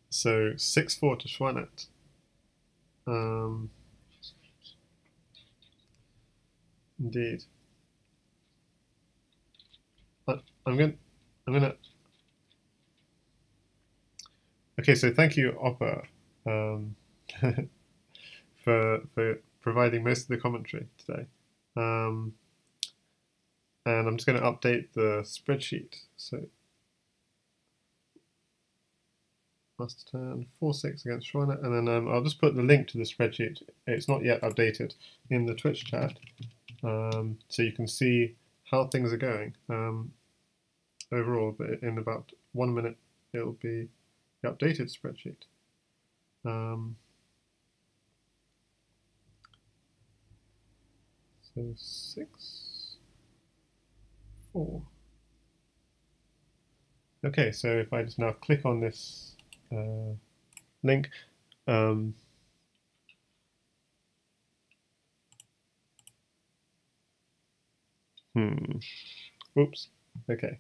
So 6-4 to xuanet. Indeed. I'm gonna. Okay, so thank you, Opper, um, for providing most of the commentary today. And I'm just going to update the spreadsheet. So mastertan 4-6 against xuanet, and then I'll just put the link to the spreadsheet. It's not yet updated in the Twitch chat, so you can see how things are going overall. But in about 1 minute, it'll be the updated spreadsheet. So 6-4. Okay, so if I just now click on this link, oops. Okay.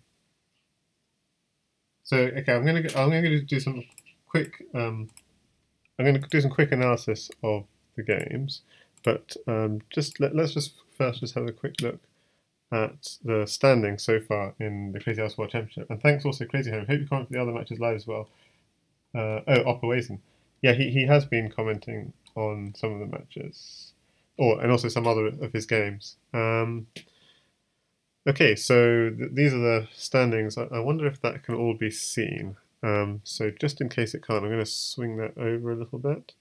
So okay, I'm gonna do some quick I'm gonna do some quick analysis of the games, but let's just first have a quick look at the standings so far in the Crazyhouse World Championship. And thanks also Crazyhouse. Hope you comment for the other matches live as well. Opperwezen. Yeah, he has been commenting on some of the matches, and also some other of his games. Okay, so these are the standings. I wonder if that can all be seen. So just in case it can't, I'm going to swing that over a little bit.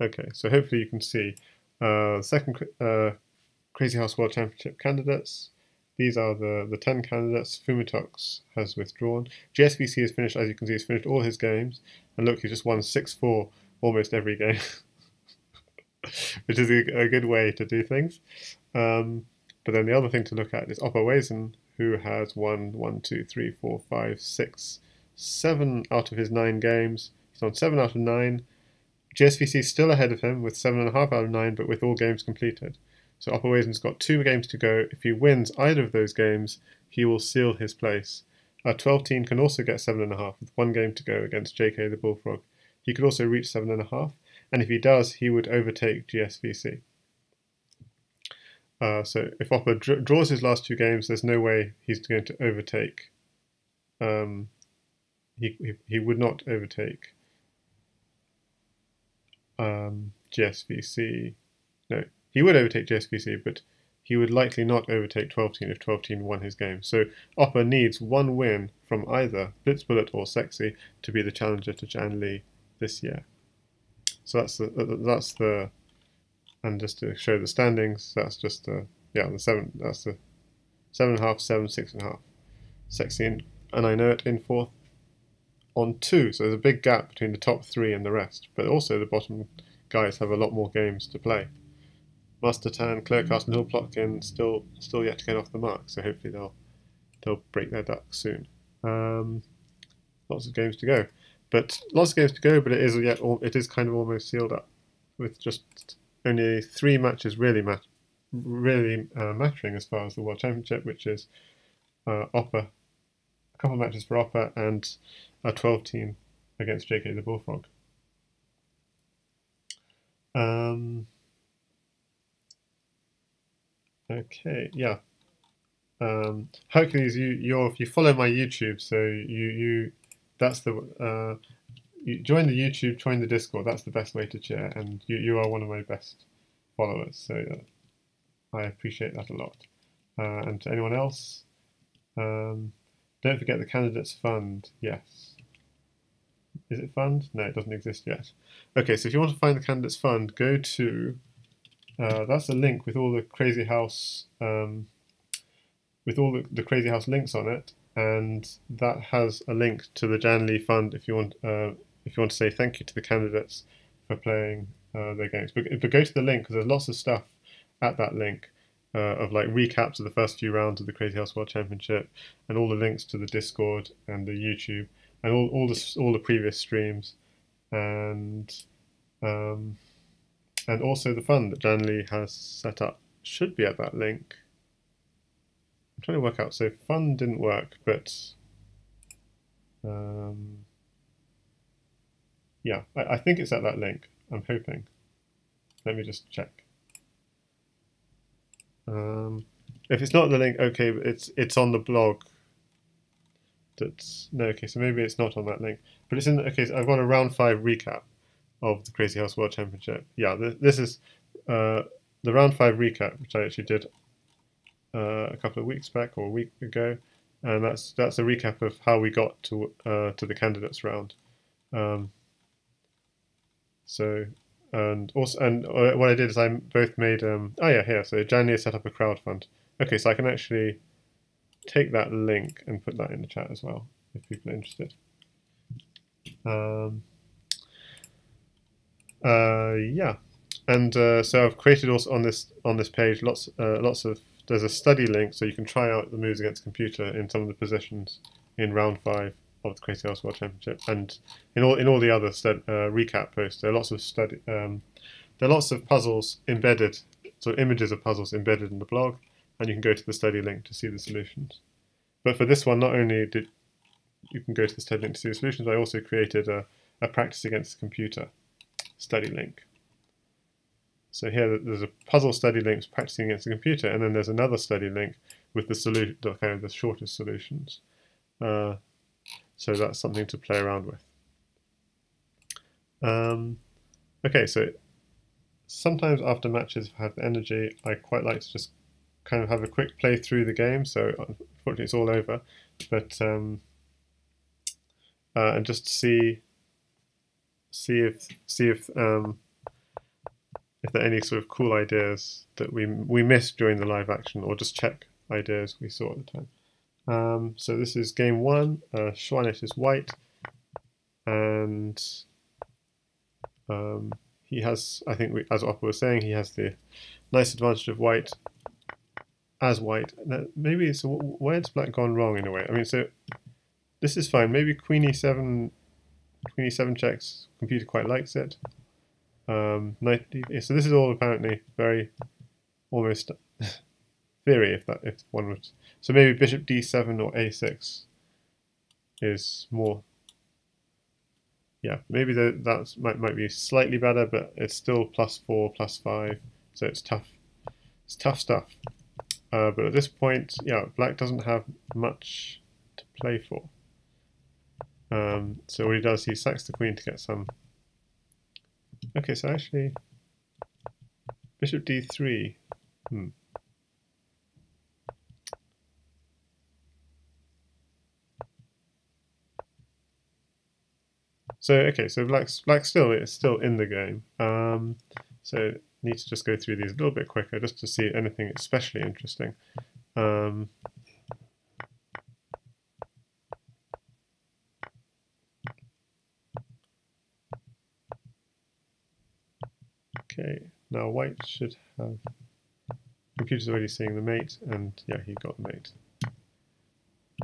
Okay, so hopefully you can see. Second Crazyhouse World Championship candidates. These are the 10 candidates. Fumitox has withdrawn. GSVC has finished, as you can see, he's finished all his games. And look, he just won 6-4 almost every game, which is a good way to do things. But then the other thing to look at is opperwezen, who has won 1, 2, 3, 4, 5, 6, 7 out of his 9 games. He's on 7 out of 9. GSVC is still ahead of him with 7.5 out of 9, but with all games completed. So opperwezen's got 2 games to go. If he wins either of those games, he will seal his place. 12-teen can also get 7.5 with 1 game to go against JK the Bullfrog. He could also reach 7.5, and if he does, he would overtake GSVC. So if Opper draws his last 2 games, there's no way he's going to overtake. He would not overtake GSVC. No, he would overtake GSVC, but he would likely not overtake 12-teen if 12-teen won his game. So Opper needs 1 win from either Blitzbullet or Sexy to be the challenger to Jan Lee this year. So that's the and just to show the standings, that's just the 7. That's the 7.5, 7, 6.5. Sexy and I know it in 4th on 2. So there's a big gap between the top 3 and the rest. But also the bottom guys have a lot more games to play. Mastertan, Clerkcast, and Hillplotkin still yet to get off the mark. So hopefully they'll break their duck soon. Lots of games to go. But it is kind of almost sealed up with just only 3 matches really mattering as far as the World Championship, which is Opper, a couple of matches for Opper, and a 12-teen against JK the Bullfrog. Okay, yeah. Hercules, if you follow my YouTube, so that's the you join the YouTube, join the Discord. That's the best way to cheer, and you are one of my best followers. So I appreciate that a lot. And to anyone else, don't forget the Candidates Fund. Yes. Is it fund? No, it doesn't exist yet. Okay, so if you want to find the Candidates Fund, go to that's a link with all the Crazyhouse with all the Crazyhouse links on it, and that has a link to the Jan Lee Fund if you want to say thank you to the candidates for playing their games. But go to the link because there's lots of stuff at that link of like recaps of the first few rounds of the Crazyhouse World Championship, and all the links to the Discord and the YouTube and all the previous streams, and also the fund that Jan Lee has set up should be at that link. I'm trying to work out. So fund didn't work, but Yeah, I think it's at that link. I'm hoping. Let me just check. If it's not the link, okay, but it's on the blog. That's no, okay, so maybe it's not on that link, but it's in. Okay, so I've got a round 5 recap of the Crazyhouse World Championship. Yeah, this is the round 5 recap, which I actually did a couple of weeks back or a week ago, and that's a recap of how we got to the candidates round. So and also what I did is I both made oh yeah, here, so January set up a crowdfund. Okay, so I can actually take that link and put that in the chat as well if people are interested. Yeah, and so I've created also on this page lots of, there's a study link so you can try out the moves against the computer in some of the positions in round 5 of the Crazyhouse World Championship, and in all the other recap posts there are lots of there are lots of puzzles embedded, so images of puzzles embedded in the blog, and you can go to the study link to see the solutions. But for this one, not only did you can go to the study link to see the solutions, I also created a practice against the computer study link. So here there's a puzzle study link practicing against the computer, and then there's another study link with the kind of the shortest solutions. So that's something to play around with. Okay, so sometimes after matches, if I have the energy, I quite like to just kind of have a quick play through the game. So unfortunately, it's all over, but and just see if there are any sort of cool ideas that we missed during the live action, or just check ideas we saw at the time. So this is game 1. Xuanet is white, and he has, I think, as Opper was saying, he has the nice advantage of white as white. Now, maybe so. Where's black gone wrong in a way? I mean, so this is fine. Maybe queen e7 checks. Computer quite likes it. Knight. So this is all apparently very almost theory, if one would. So maybe bishop d7 or a6 is more. Yeah, maybe that might be slightly better, but it's still +4, +5, so it's tough. It's tough stuff. But at this point, yeah, black doesn't have much to play for. So what he does, he sacks the queen to get some. Okay, so actually, bishop d3. So okay, so black's still in the game. So need to just go through these a little bit quicker just to see anything especially interesting. Okay, now white should have. Computer's already seeing the mate, and yeah, he got the mate.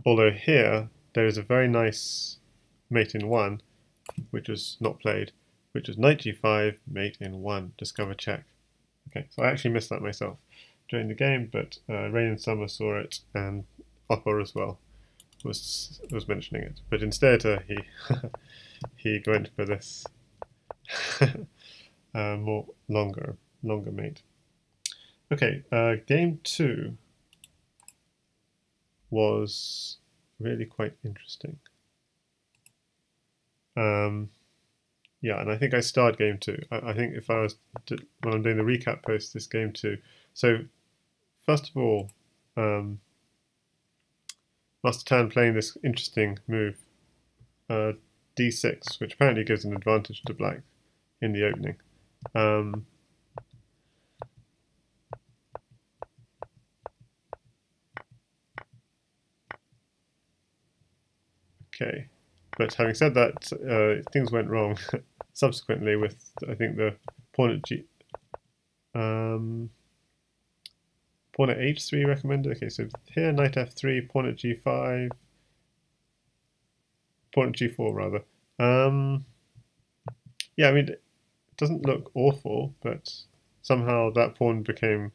Although here there is a very nice mate in 1, which was not played, which was knight g5, mate in 1, discover check. Okay, so I actually missed that myself during the game, but Rain and Summer saw it, and Opper as well was mentioning it. But instead, he went for this more longer mate. Okay, game 2 was really quite interesting. Yeah, and I think I starred game 2. I think if I was when I'm doing the recap post, this game 2. So first of all, mastertan playing this interesting move, d6, which apparently gives an advantage to black in the opening. Okay, but having said that, things went wrong subsequently with, I think, the pawn at pawn at h3 recommended. Okay, so here knight f3, pawn at g5, pawn at g4 rather. Yeah, I mean, it doesn't look awful, but somehow that pawn became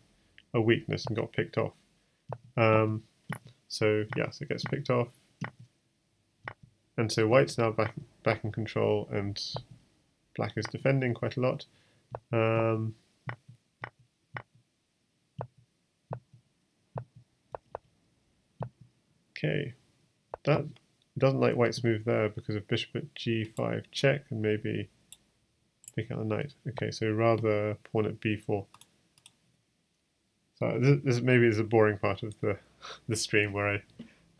a weakness and got picked off. So yeah, so it gets picked off. and so white's now back in control, and black is defending quite a lot. Okay, that doesn't like white's move there because of bishop at g5 check, and maybe pick out the knight. Okay, so rather pawn at b4. So this maybe is a boring part of the stream where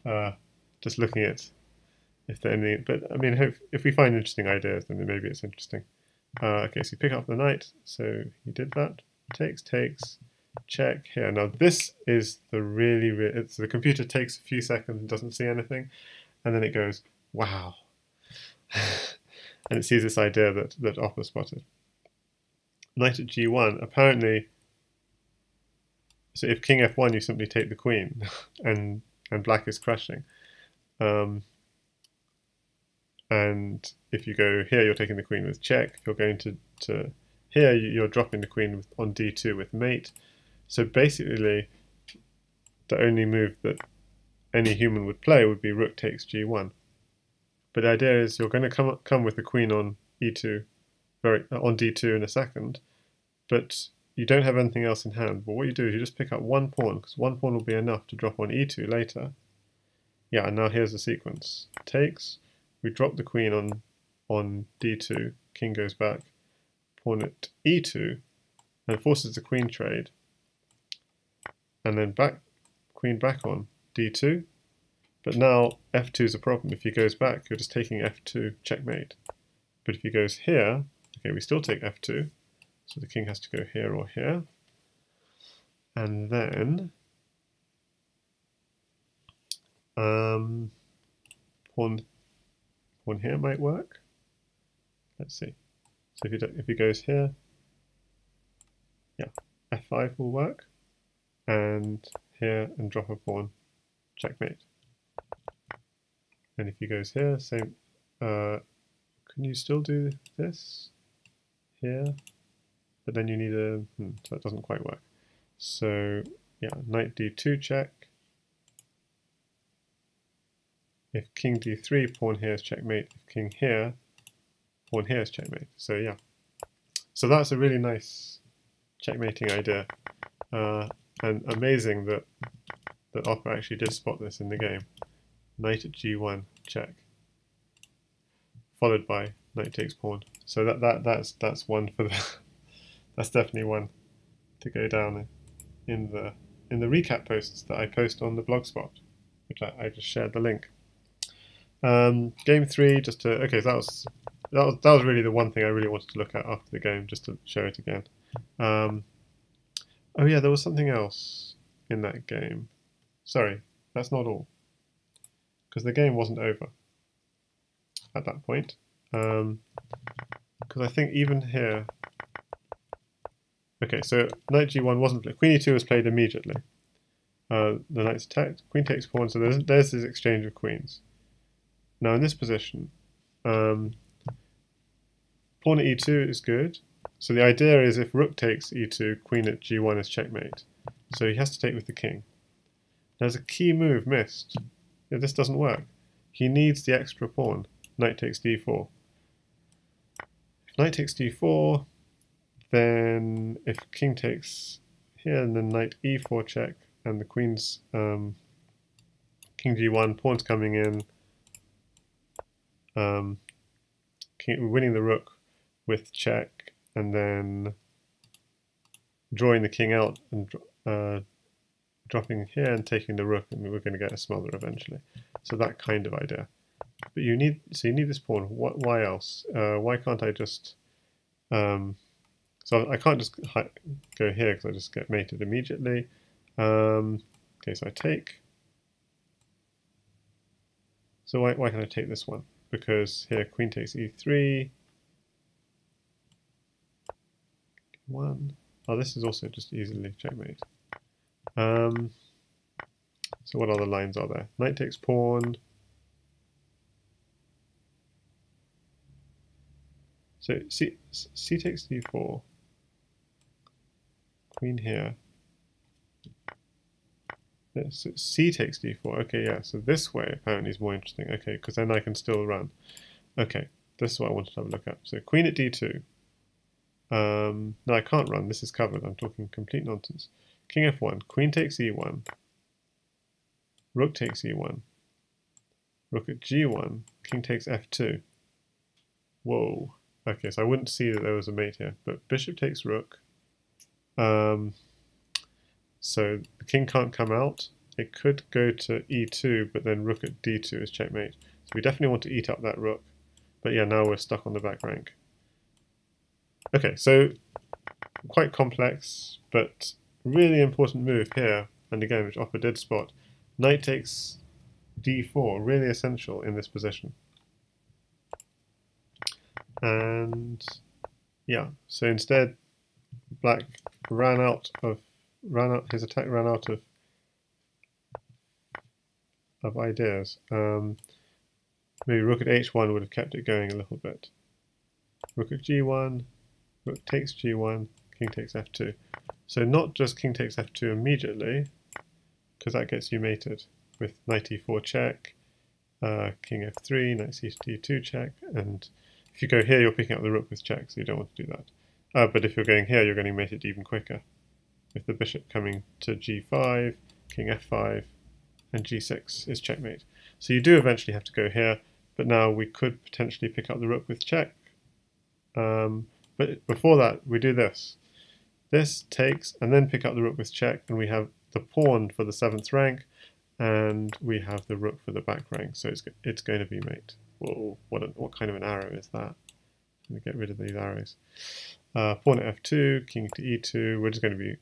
I just looking at if there any. But I mean, if we find interesting ideas, then maybe it's interesting. Okay, so you pick up the knight. So he did that. Takes, check here. Now this is the it's the computer takes a few seconds and doesn't see anything, and then it goes, wow, and it sees this idea that Opper spotted. Knight at g1. Apparently, so if king f1, you simply take the queen, and black is crushing. And if you go here, you're taking the queen with check. If you're going to here, you're dropping the queen on d2 with mate. So basically, the only move that any human would play would be rook takes g1. But the idea is you're going to come with the queen on e2, on d2 in a second, but you don't have anything else in hand. But what you do is you just pick up one pawn, because one pawn will be enough to drop on e2 later. Yeah, and now here's the sequence. Takes, we drop the queen on d2, king goes back, pawn at e2, and forces the queen trade, and then queen back on d2. But now f2 is a problem. If he goes back, you're just taking f2, checkmate. But if he goes here, okay, we still take f2, so the king has to go here or here. And then pawn here might work. Let's see. So if he goes here, yeah, f5 will work, and here and drop a pawn, checkmate. And if he goes here, same. Can you still do this here? But then you need a so it doesn't quite work. So yeah, knight d2 check. If king d3, pawn here is checkmate. If king here, pawn here is checkmate. So yeah, so that's a really nice checkmating idea, and amazing that Opper actually did spot this in the game. Knight at g1 check, followed by knight takes pawn. So that's one for the that's definitely one to go down in the recap posts that I post on the blogspot, which I just shared the link. Game 3, just to okay, so that was really the one thing I really wanted to look at after the game, just to show it again. Oh yeah, there was something else in that game. Sorry, that's not all, because the game wasn't over at that point. Because I think even here, okay, so knight g1 wasn't played. Queen e2 was played immediately. The knight's attacked, queen takes pawn, so there's this exchange of queens. Now in this position, pawn at e2 is good. So the idea is if rook takes e2, queen at g1 is checkmate. So he has to take with the king. There's a key move missed. Yeah, this doesn't work. He needs the extra pawn. Knight takes d4. If knight takes d4, then if king takes here, and then knight e4 check, and the queen's king g1, pawn's coming in, winning the rook with check, and then drawing the king out and dropping here and taking the rook, and we're going to get a smother eventually. So that kind of idea. But you need this pawn. Why else? Why can't I just so I can't just go here because I just get mated immediately. Okay, so I take. So why can I take this one? Because here queen takes e3. 1. Oh, this is also just easily checkmate. So what other lines are there? Knight takes pawn. So c takes d4. Queen here. So c takes d4. Okay, yeah, so this way apparently is more interesting. Okay, because then I can still run. Okay, this is what I wanted to have a look at. So queen at d2. No, I can't run. This is covered. I'm talking complete nonsense. King f1. Queen takes e1. Rook takes e1. Rook at g1. King takes f2. Whoa. Okay, so I wouldn't see that there was a mate here. But bishop takes rook. So the king can't come out. It could go to e2, but then rook at d2 is checkmate. So we definitely want to eat up that rook. But yeah, now we're stuck on the back rank. Okay, so quite complex, but really important move here. And again, which Opper did spot. Knight takes d4, really essential in this position. And yeah, so instead, black his attack ran out of ideas. Maybe rook at h1 would have kept it going a little bit. Rook at g1, rook takes g1, king takes f2. So not just king takes f2 immediately, because that gets you mated with knight e4 check, king f3, knight c2 check, and if you go here you're picking up the rook with check, so you don't want to do that. But if you're going here you're getting mated even quicker, with the bishop coming to g5, king f5, and g6 is checkmate. So you do eventually have to go here, but now we could potentially pick up the rook with check. But before that, we do this. This takes, and then pick up the rook with check, and we have the pawn for the 7th rank, and we have the rook for the back rank, so it's going to be mate. Whoa, what kind of an arrow is that? I'm going to get rid of these arrows. Pawn at f2, king to e2, we're just going to be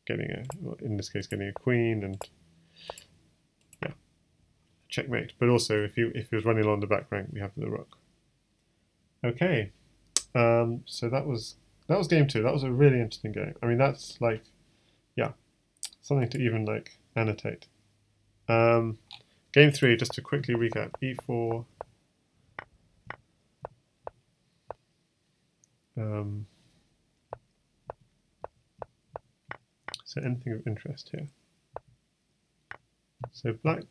getting in this case, getting a queen, and yeah, checkmate. But also, if he was running along the back rank, we have the rook. Okay, so that was game 2. That was a really interesting game. I mean, that's like, yeah, something to even like annotate. Game 3, just to quickly recap: e4. So anything of interest here? So black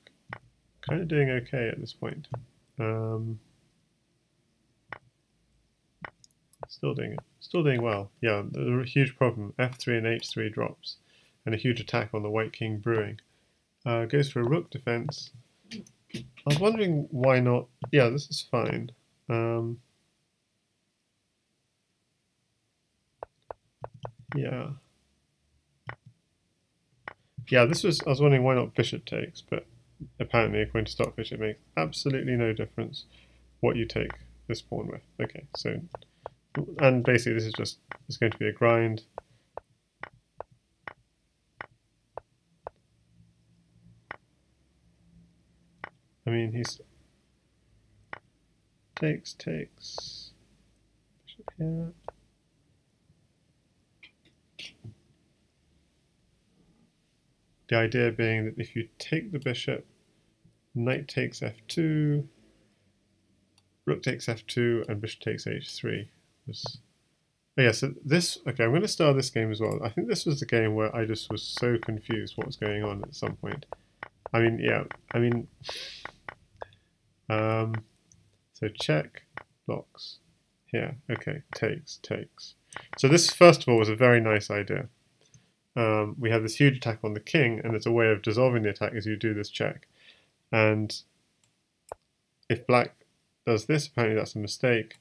kind of doing okay at this point. Still doing well. Yeah, a huge problem. f3 and h3 drops, and a huge attack on the white king brewing. Goes for a rook defense. I was wondering why not. Yeah, this is fine. Yeah. Yeah, I was wondering why not bishop takes, but apparently according to Stockfish it makes absolutely no difference what you take this pawn with. Okay, so, and basically this is just, it's going to be a grind. I mean, he's takes, bishop here. The idea being that if you take the bishop, knight takes f2, rook takes f2, and bishop takes h3. Oh yeah, so this, okay, I'm going to start this game as well. I think this was the game where I just was so confused what was going on at some point. I mean, yeah, I mean, so check, blocks, here, okay, takes. So this, first of all, was a very nice idea. We have this huge attack on the king, and it's a way of dissolving the attack as you do this check. And if black does this, apparently that's a mistake.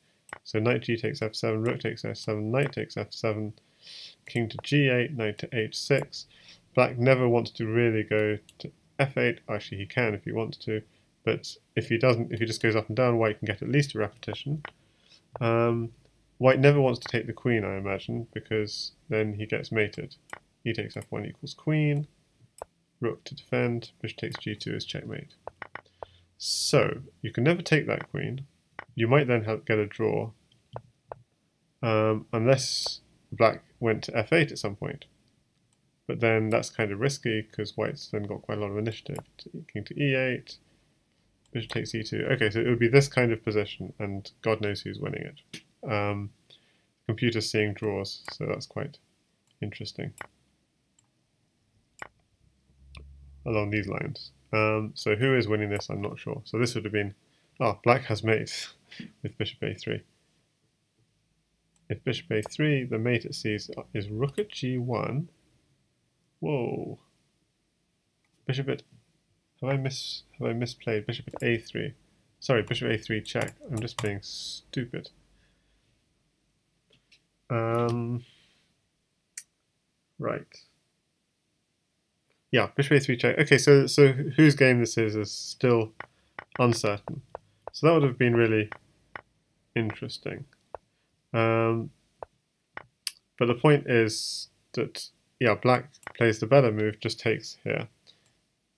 So knight g takes f7, rook takes f7, knight takes f7, king to g8, knight to h6. Black never wants to really go to f8. Actually, he can if he wants to, but if he doesn't, if he just goes up and down, white can get at least a repetition. White never wants to take the queen, I imagine, because then he gets mated. E takes f1 equals queen, rook to defend, bishop takes g2 is checkmate. So, you can never take that queen. You might then get a draw, unless black went to f8 at some point. But then that's kind of risky, because white's then got quite a lot of initiative. King to e8, bishop takes e2. Okay, so it would be this kind of position, and God knows who's winning it. Computer's seeing draws, so that's quite interesting. along these lines. So who is winning this? I'm not sure. So this would have been, black has mate with bishop a3. If bishop a3, the mate it sees is rook at g1. Whoa. Bishop at, have I misplayed? Bishop at a3. Sorry, bishop a3 check. I'm just being stupid. Right. Yeah, bishop a3 check. Okay, so whose game this is still uncertain. So that would have been really interesting. But the point is that, yeah, black plays the better move, just takes here.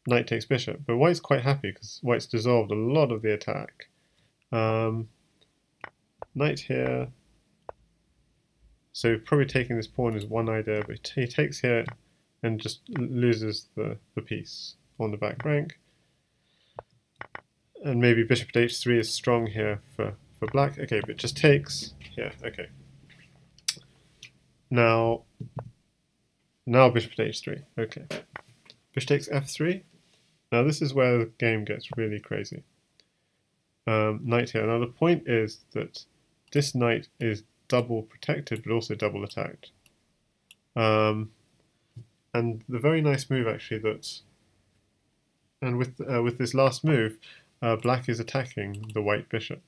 Knight takes bishop, but white's quite happy because white's dissolved a lot of the attack. Knight here. So probably taking this pawn is one idea, but he takes here and just loses the piece on the back rank. And maybe bishop at h3 is strong here for black. Okay, but it just takes here. Okay. Now bishop at h3. Okay. Bishop takes f3. Now this is where the game gets really crazy. Knight here. Now the point is that this knight is double protected, but also double attacked. And the very nice move actually with this last move, black is attacking the white bishop.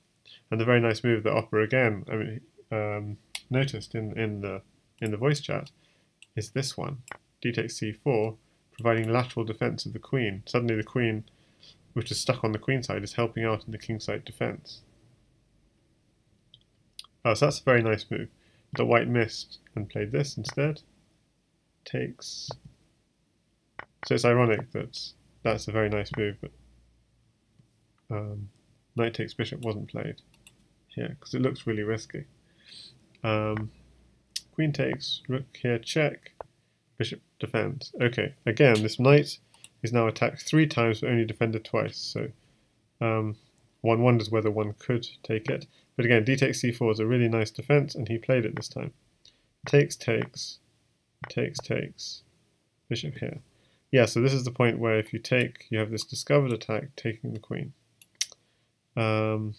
And the very nice move that Opper again, noticed in the voice chat is this one, d takes c4, providing lateral defense of the queen. Suddenly the queen, which is stuck on the queen side, is helping out in the king side defense. So that's a very nice move. But white missed and played this instead. Takes. So it's ironic that that's a very nice move, but knight takes bishop wasn't played here because it looks really risky. Queen takes, rook here, check, bishop defends. Okay, again, this knight is now attacked 3 times but only defended twice, so one wonders whether one could take it. But again, d takes c4 is a really nice defense, and he played it this time. Takes, takes, takes, takes, bishop here. Yeah, so this is the point where if you take, you have this discovered attack taking the queen. It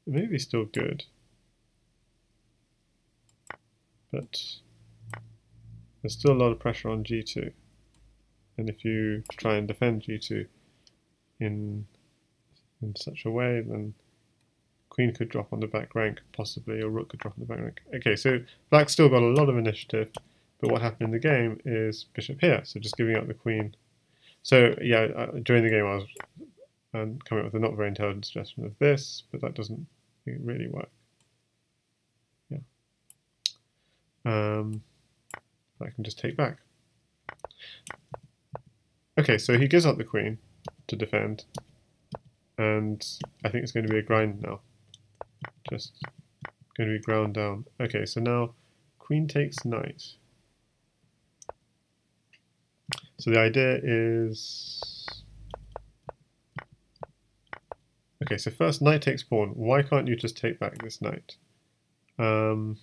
may be still good, but there's still a lot of pressure on g2. And if you try and defend g2 in such a way, then queen could drop on the back rank, possibly, or rook could drop on the back rank. Okay, so black's still got a lot of initiative, but what happened in the game is bishop here, so just giving up the queen. So yeah, during the game I was coming up with a not very intelligent suggestion of this, but that doesn't really work. Yeah. I can just take back. Okay, so he gives up the queen to defend, and I think it's going to be a grind now. Just going to be ground down. Okay, so now queen takes knight. So the idea is... Okay, so first knight takes pawn. Why can't you just take back this knight? And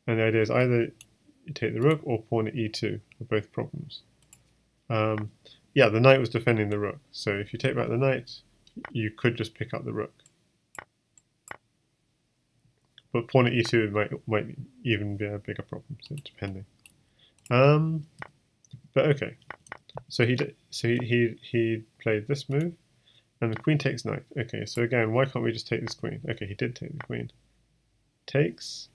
the idea is either you take the rook or pawn at e2 are both problems. Yeah, the knight was defending the rook, so if you take back the knight, you could just pick up the rook. But pawn at e2 might even be a bigger problem, so depending. But okay, so he played this move, and the queen takes knight. Okay, so again, why can't we just take this queen? Okay, he did take the queen. Takes,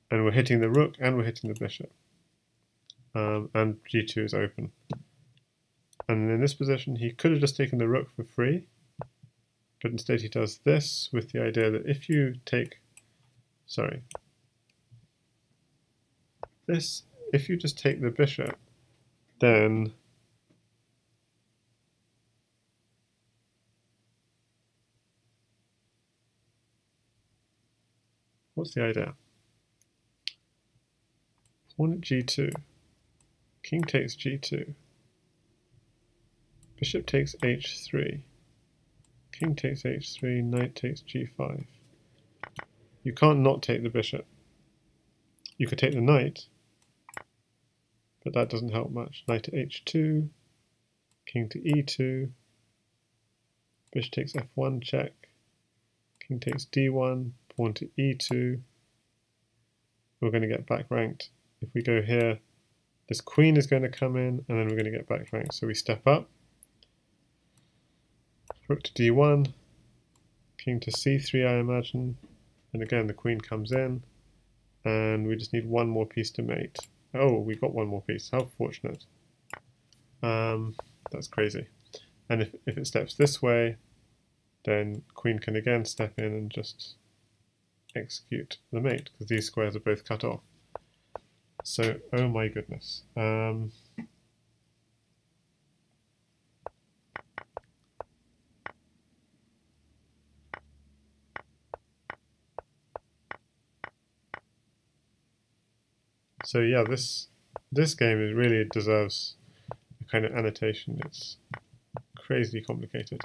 and we're hitting the rook and we're hitting the bishop. And g2 is open. And in this position, he could have just taken the rook for free, but instead he does this with the idea that if you take, if you just take the bishop, then what's the idea? Pawn at g2, king takes g2, bishop takes h3, king takes h3, knight takes g5. You can't not take the bishop. You could take the knight, but that doesn't help much. Knight to h2, king to e2, bishop takes f1 check, king takes d1, pawn to e2. We're going to get back ranked. If we go here, this queen is going to come in, and then we're going to get back ranked. So we step up, rook to d1, king to c3, I imagine, and again the queen comes in, and we just need one more piece to mate. Oh, we got one more piece. How fortunate. That's crazy. And if it steps this way, then queen can again step in and just execute the mate, because these squares are both cut off. So, oh my goodness. So yeah, this game really deserves a kind of annotation. It's crazily complicated.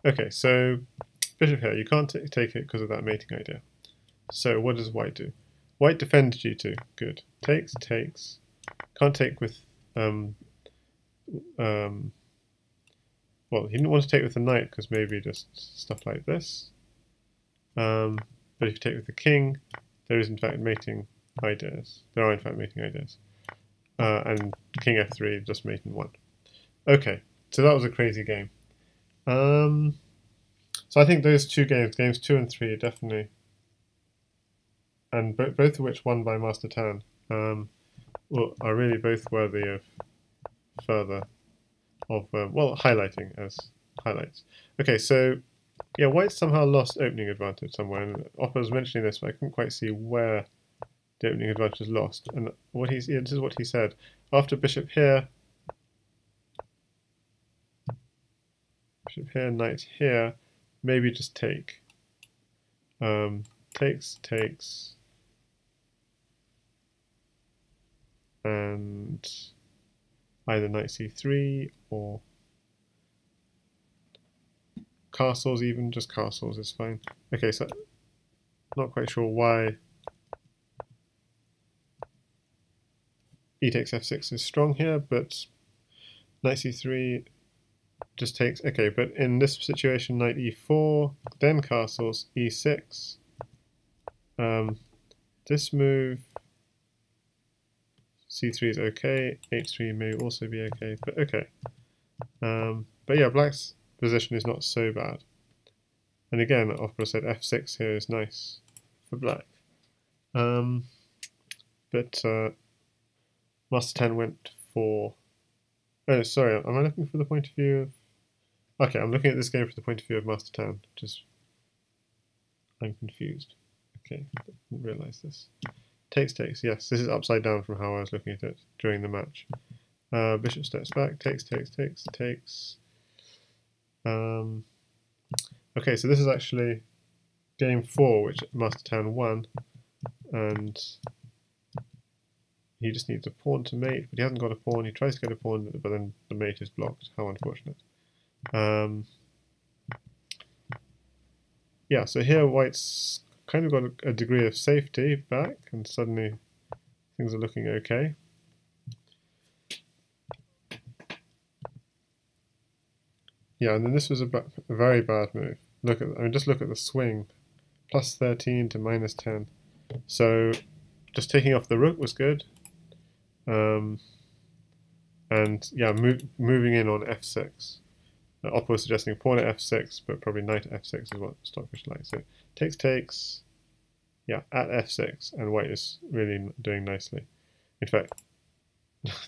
Okay, so bishop here. You can't take it because of that mating idea. So what does white do? White defends g2. Good. Takes, takes. Can't take with well, he didn't want to take with the knight because maybe just stuff like this. But if you take with the king, there is in fact mating ideas. There are in fact mating ideas. And king f3 just mating 1. Okay, so that was a crazy game. So I think those two games, games 2 and 3, are definitely, and both of which won by mastertan, well, are really both worthy of further of well, highlighting as highlights. Okay, so yeah, white somehow lost opening advantage somewhere, and Opper was mentioning this, but I couldn't quite see where the opening advantage is lost. And what this is what he said: after bishop here, knight here, maybe just take. Takes, and either knight c3 or castles, even just castles is fine. Okay, so not quite sure why e takes f6 is strong here, but knight c3 just takes. Okay, but in this situation, knight e4, then castles, e6. This move, c3 is okay, h3 may also be okay, but okay. But yeah, black's position is not so bad. And again, Opera said f6 here is nice for black. But mastertan went for... Oh, sorry, am I looking for the point of view of... Okay, I'm looking at this game from the point of view of mastertan, just... I'm confused. Okay, didn't realise this. Takes, yes, this is upside down from how I was looking at it during the match. Bishop steps back, takes. Okay, so this is actually game 4, which mastertan won, and he just needs a pawn to mate, but he hasn't got a pawn. He tries to get a pawn, but then the mate is blocked. How unfortunate. Yeah, so here white's kind of got a degree of safety back, and suddenly things are looking okay. Yeah, and then this was a very bad move. Just look at the swing, plus 13 to minus 10. So just taking off the rook was good. And yeah, moving in on f6. Oppo was suggesting pawn at f6, but probably knight at f6 is what Stockfish likes. So takes, yeah, at f6, and white is really doing nicely. In fact,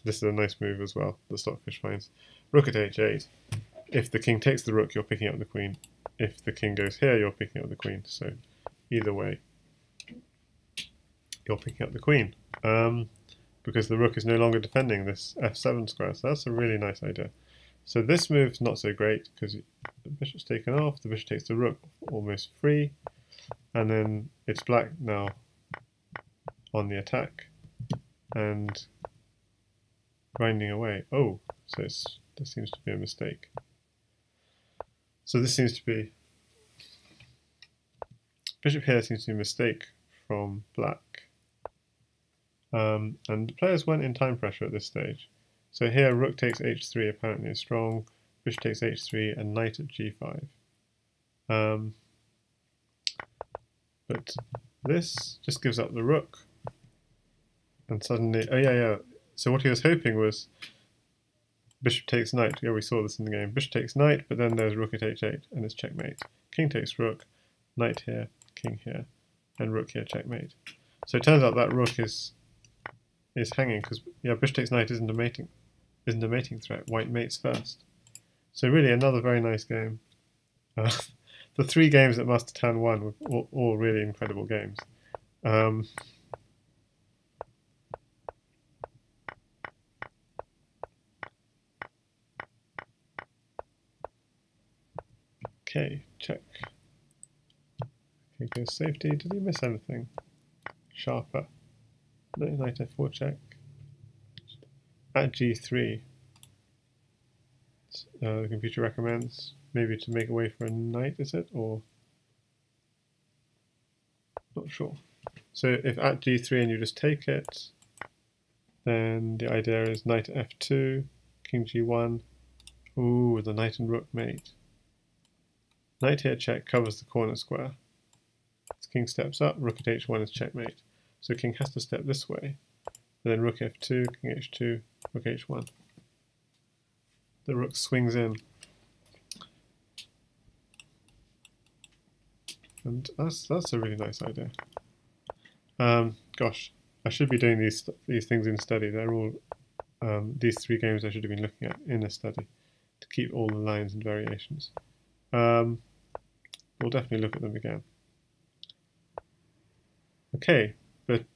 this is a nice move as well that Stockfish finds. Rook at h8. If the king takes the rook, you're picking up the queen. If the king goes here, you're picking up the queen. So either way, you're picking up the queen. Because the rook is no longer defending this f7 square. So that's a really nice idea. So this move's not so great because the bishop's taken off, the bishop takes the rook almost free, and then it's black now on the attack and grinding away. Oh, so this seems to be a mistake. So this seems to be, bishop here seems to be a mistake from black. And the players weren't in time pressure at this stage. So here rook takes h3 apparently is strong, bishop takes h3 and knight at g5. But this just gives up the rook. And suddenly, oh yeah. So what he was hoping was bishop takes knight. Yeah, we saw this in the game. Bishop takes knight, but then there's rook at h8 and it's checkmate. King takes rook, knight here, king here, and rook here, checkmate. So it turns out that rook is hanging because bishop takes knight isn't a mating threat. White mates first. So really another very nice game. The 3 games that mastertan won were all really incredible games. Okay, check. Okay, goes safety. Did he miss anything? Sharper. No, knight f4 check. At g3. The computer recommends maybe to make a way for a knight, is it? Or not sure. So if at g3 and you just take it, then the idea is knight f2, king g1. Ooh, the knight and rook mate. Knight here check covers the corner square. As king steps up, rook at h1 is checkmate. So king has to step this way. And then rook f2, king h2, rook h1. The rook swings in. And that's a really nice idea. Gosh, I should be doing these things in study. They're all these 3 games I should have been looking at in a study to keep all the lines and variations. We'll definitely look at them again. Okay, but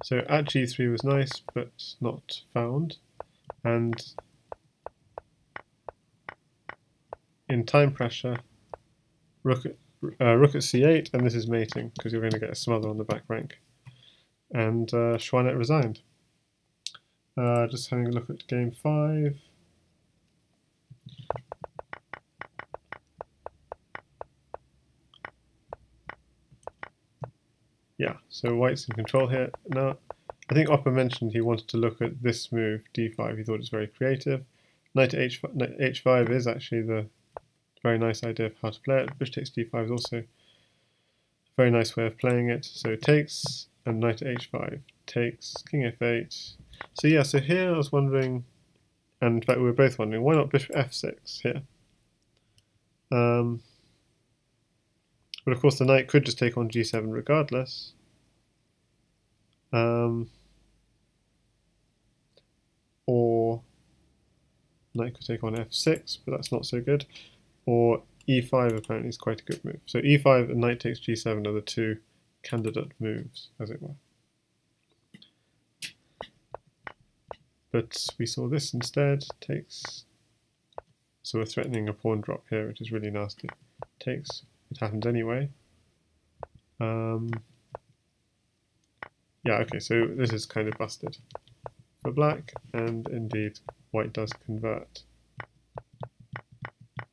so at g3 was nice, but not found, and in time pressure, rook at c8, and this is mating because you're going to get a smother on the back rank, and xuanet resigned. Just having a look at game 5. Yeah, so white's in control here. Now, I think Opper mentioned he wanted to look at this move, d5. He thought it was very creative. Knight h5 is actually the very nice idea of how to play it. Bishop takes d5 is also a very nice way of playing it. So it takes, and knight h5 takes, king f8. So yeah, so here I was wondering, and in fact we were both wondering, why not bishop f6 here? But of course the knight could just take on g7 regardless. Or knight could take on f6, but that's not so good. Or e5 apparently is quite a good move. So e5 and knight takes g7 are the 2 candidate moves, as it were. But we saw this instead, takes, so we're threatening a pawn drop here, which is really nasty. Takes, it happens anyway. Yeah, okay, so this is kind of busted for black, and indeed white does convert.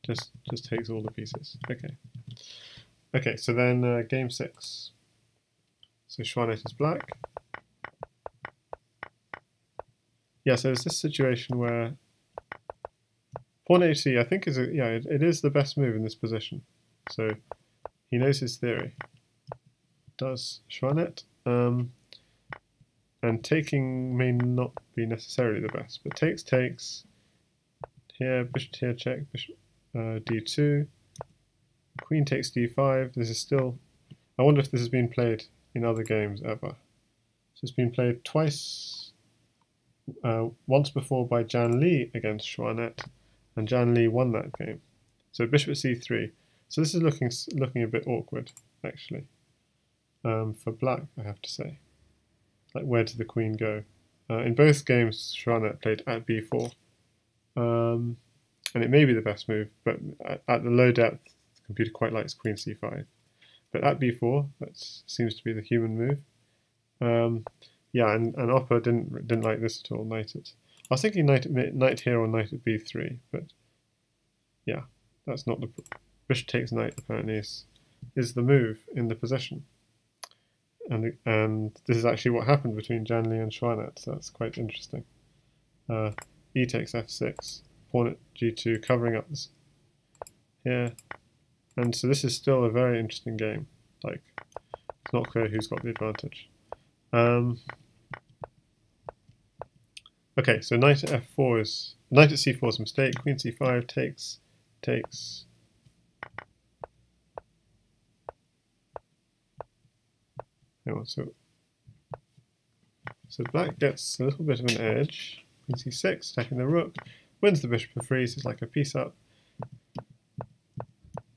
Just takes all the pieces. Okay, so then game 6. So xuanet is black. Yeah, so it's this situation where pawn h3 I think is it is the best move in this position. So he knows his theory. Does xuanet. And taking may not be necessarily the best, but takes here, bishop here check, bishop d2, queen takes d5. This is still, I wonder if this has been played in other games ever. So it's been played twice, once before by Jan Lee against xuanet, and Jan Lee won that game. So bishop at c3. So this is looking a bit awkward actually, for black, I have to say. Like, where did the queen go? In both games, xuanet played at b4, and it may be the best move, but at the low depth, the computer quite likes queen c5. But at b4, that seems to be the human move. Yeah, and Opper didn't like this at all. Knight it. I was thinking knight here or knight at b3, but yeah, that's not the bishop takes knight. Apparently, is the move in the position. and this is actually what happened between Janli and xuanet, so that's quite interesting. E takes f6, pawn at g2, covering up this here, and so this is still a very interesting game. Like, it's not clear who's got the advantage. Okay, so knight at f4 is knight at c4 is a mistake. Queen c5 takes. Hang on, so black gets a little bit of an edge. Queen c6, attacking the rook, wins the bishop and frees. It's like a piece up.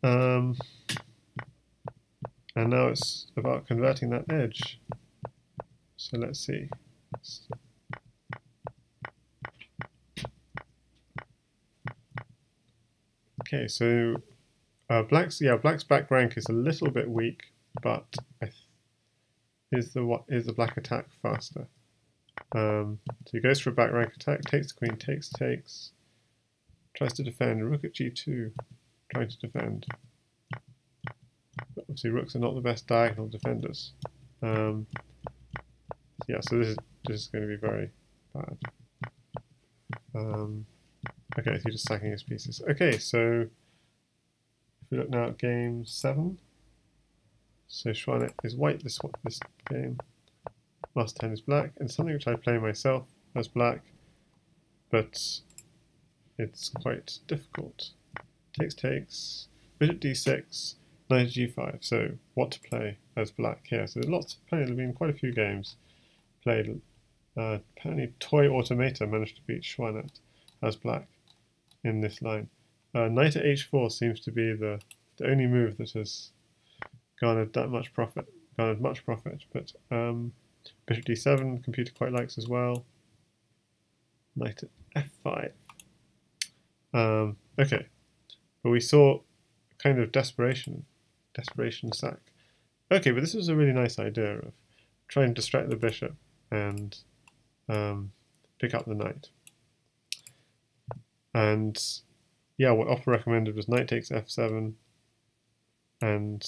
And now it's about converting that edge. So let's see. Okay, so black's back rank is a little bit weak, but is the black attack faster? So he goes for a back rank attack, takes the queen, takes, tries to defend, rook at g2, trying to defend. But obviously rooks are not the best diagonal defenders. Yeah, so this is going to be very bad. Okay, so he's just sacking his pieces. Okay, so if we look now at game 7, so xuanet is white this game, mastertan is black, and something which I play myself as black, but it's quite difficult. Takes, bishop d6, knight g5. So what to play as black here? So there's lots of play. There've been quite a few games played. Apparently, Toy Automata managed to beat xuanet as black in this line. Knight at h4 seems to be the only move that has garnered much profit. But bishop d7, computer quite likes as well. Knight at f5. Okay, but we saw kind of desperation sack. Okay, but this was a really nice idea of trying to distract the bishop and pick up the knight. And yeah, what Opper recommended was knight takes f7, and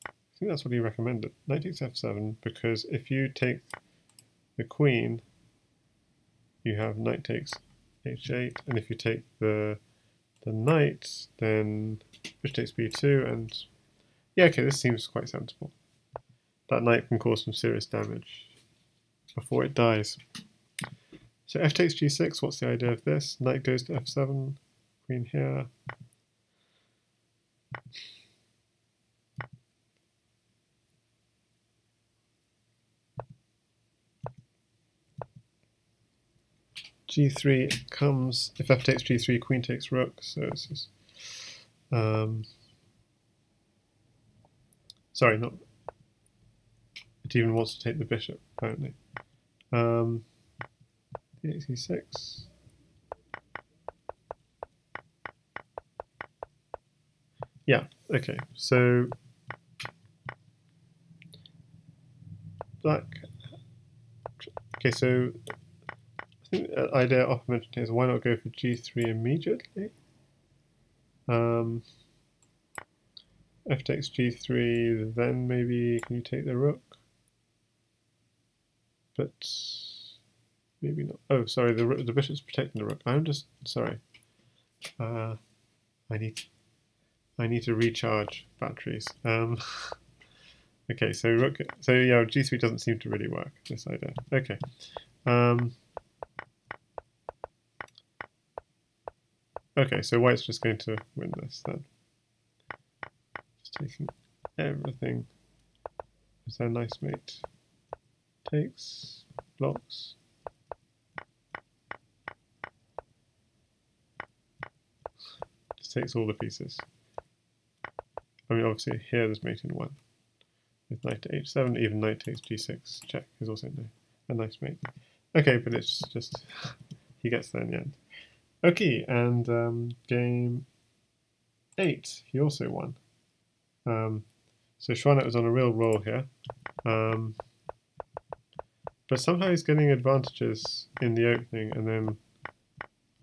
I think that's what he recommended. Knight takes f7, because if you take the queen, you have knight takes h8, and if you take the knight, then bishop takes b2, and yeah, okay, this seems quite sensible. That knight can cause some serious damage before it dies. So f takes g6, what's the idea of this? Knight goes to f7, queen here. g3 comes, if f takes g3, queen takes rook, so it's just, sorry, not, it even wants to take the bishop, apparently. d6. Yeah, okay, so black, okay, so I think the idea Opper mentioned here is why not go for g3 immediately? F takes g3, then maybe can you take the rook? But maybe not. Oh, sorry, the bishop's protecting the rook. I'm just sorry. I need to recharge batteries. Okay, so rook. So yeah, g3 doesn't seem to really work. This idea. Okay. Okay, so white's just going to win this then. Just taking everything. Is there a nice mate? Takes, blocks. Just takes all the pieces. I mean, obviously here there's mate in 1. With knight to h7, even knight takes g6 check is also a nice mate. Okay, but it's just, he gets there in the end. Okay, and game 8, he also won. So xuanet was on a real roll here. But somehow he's getting advantages in the opening and then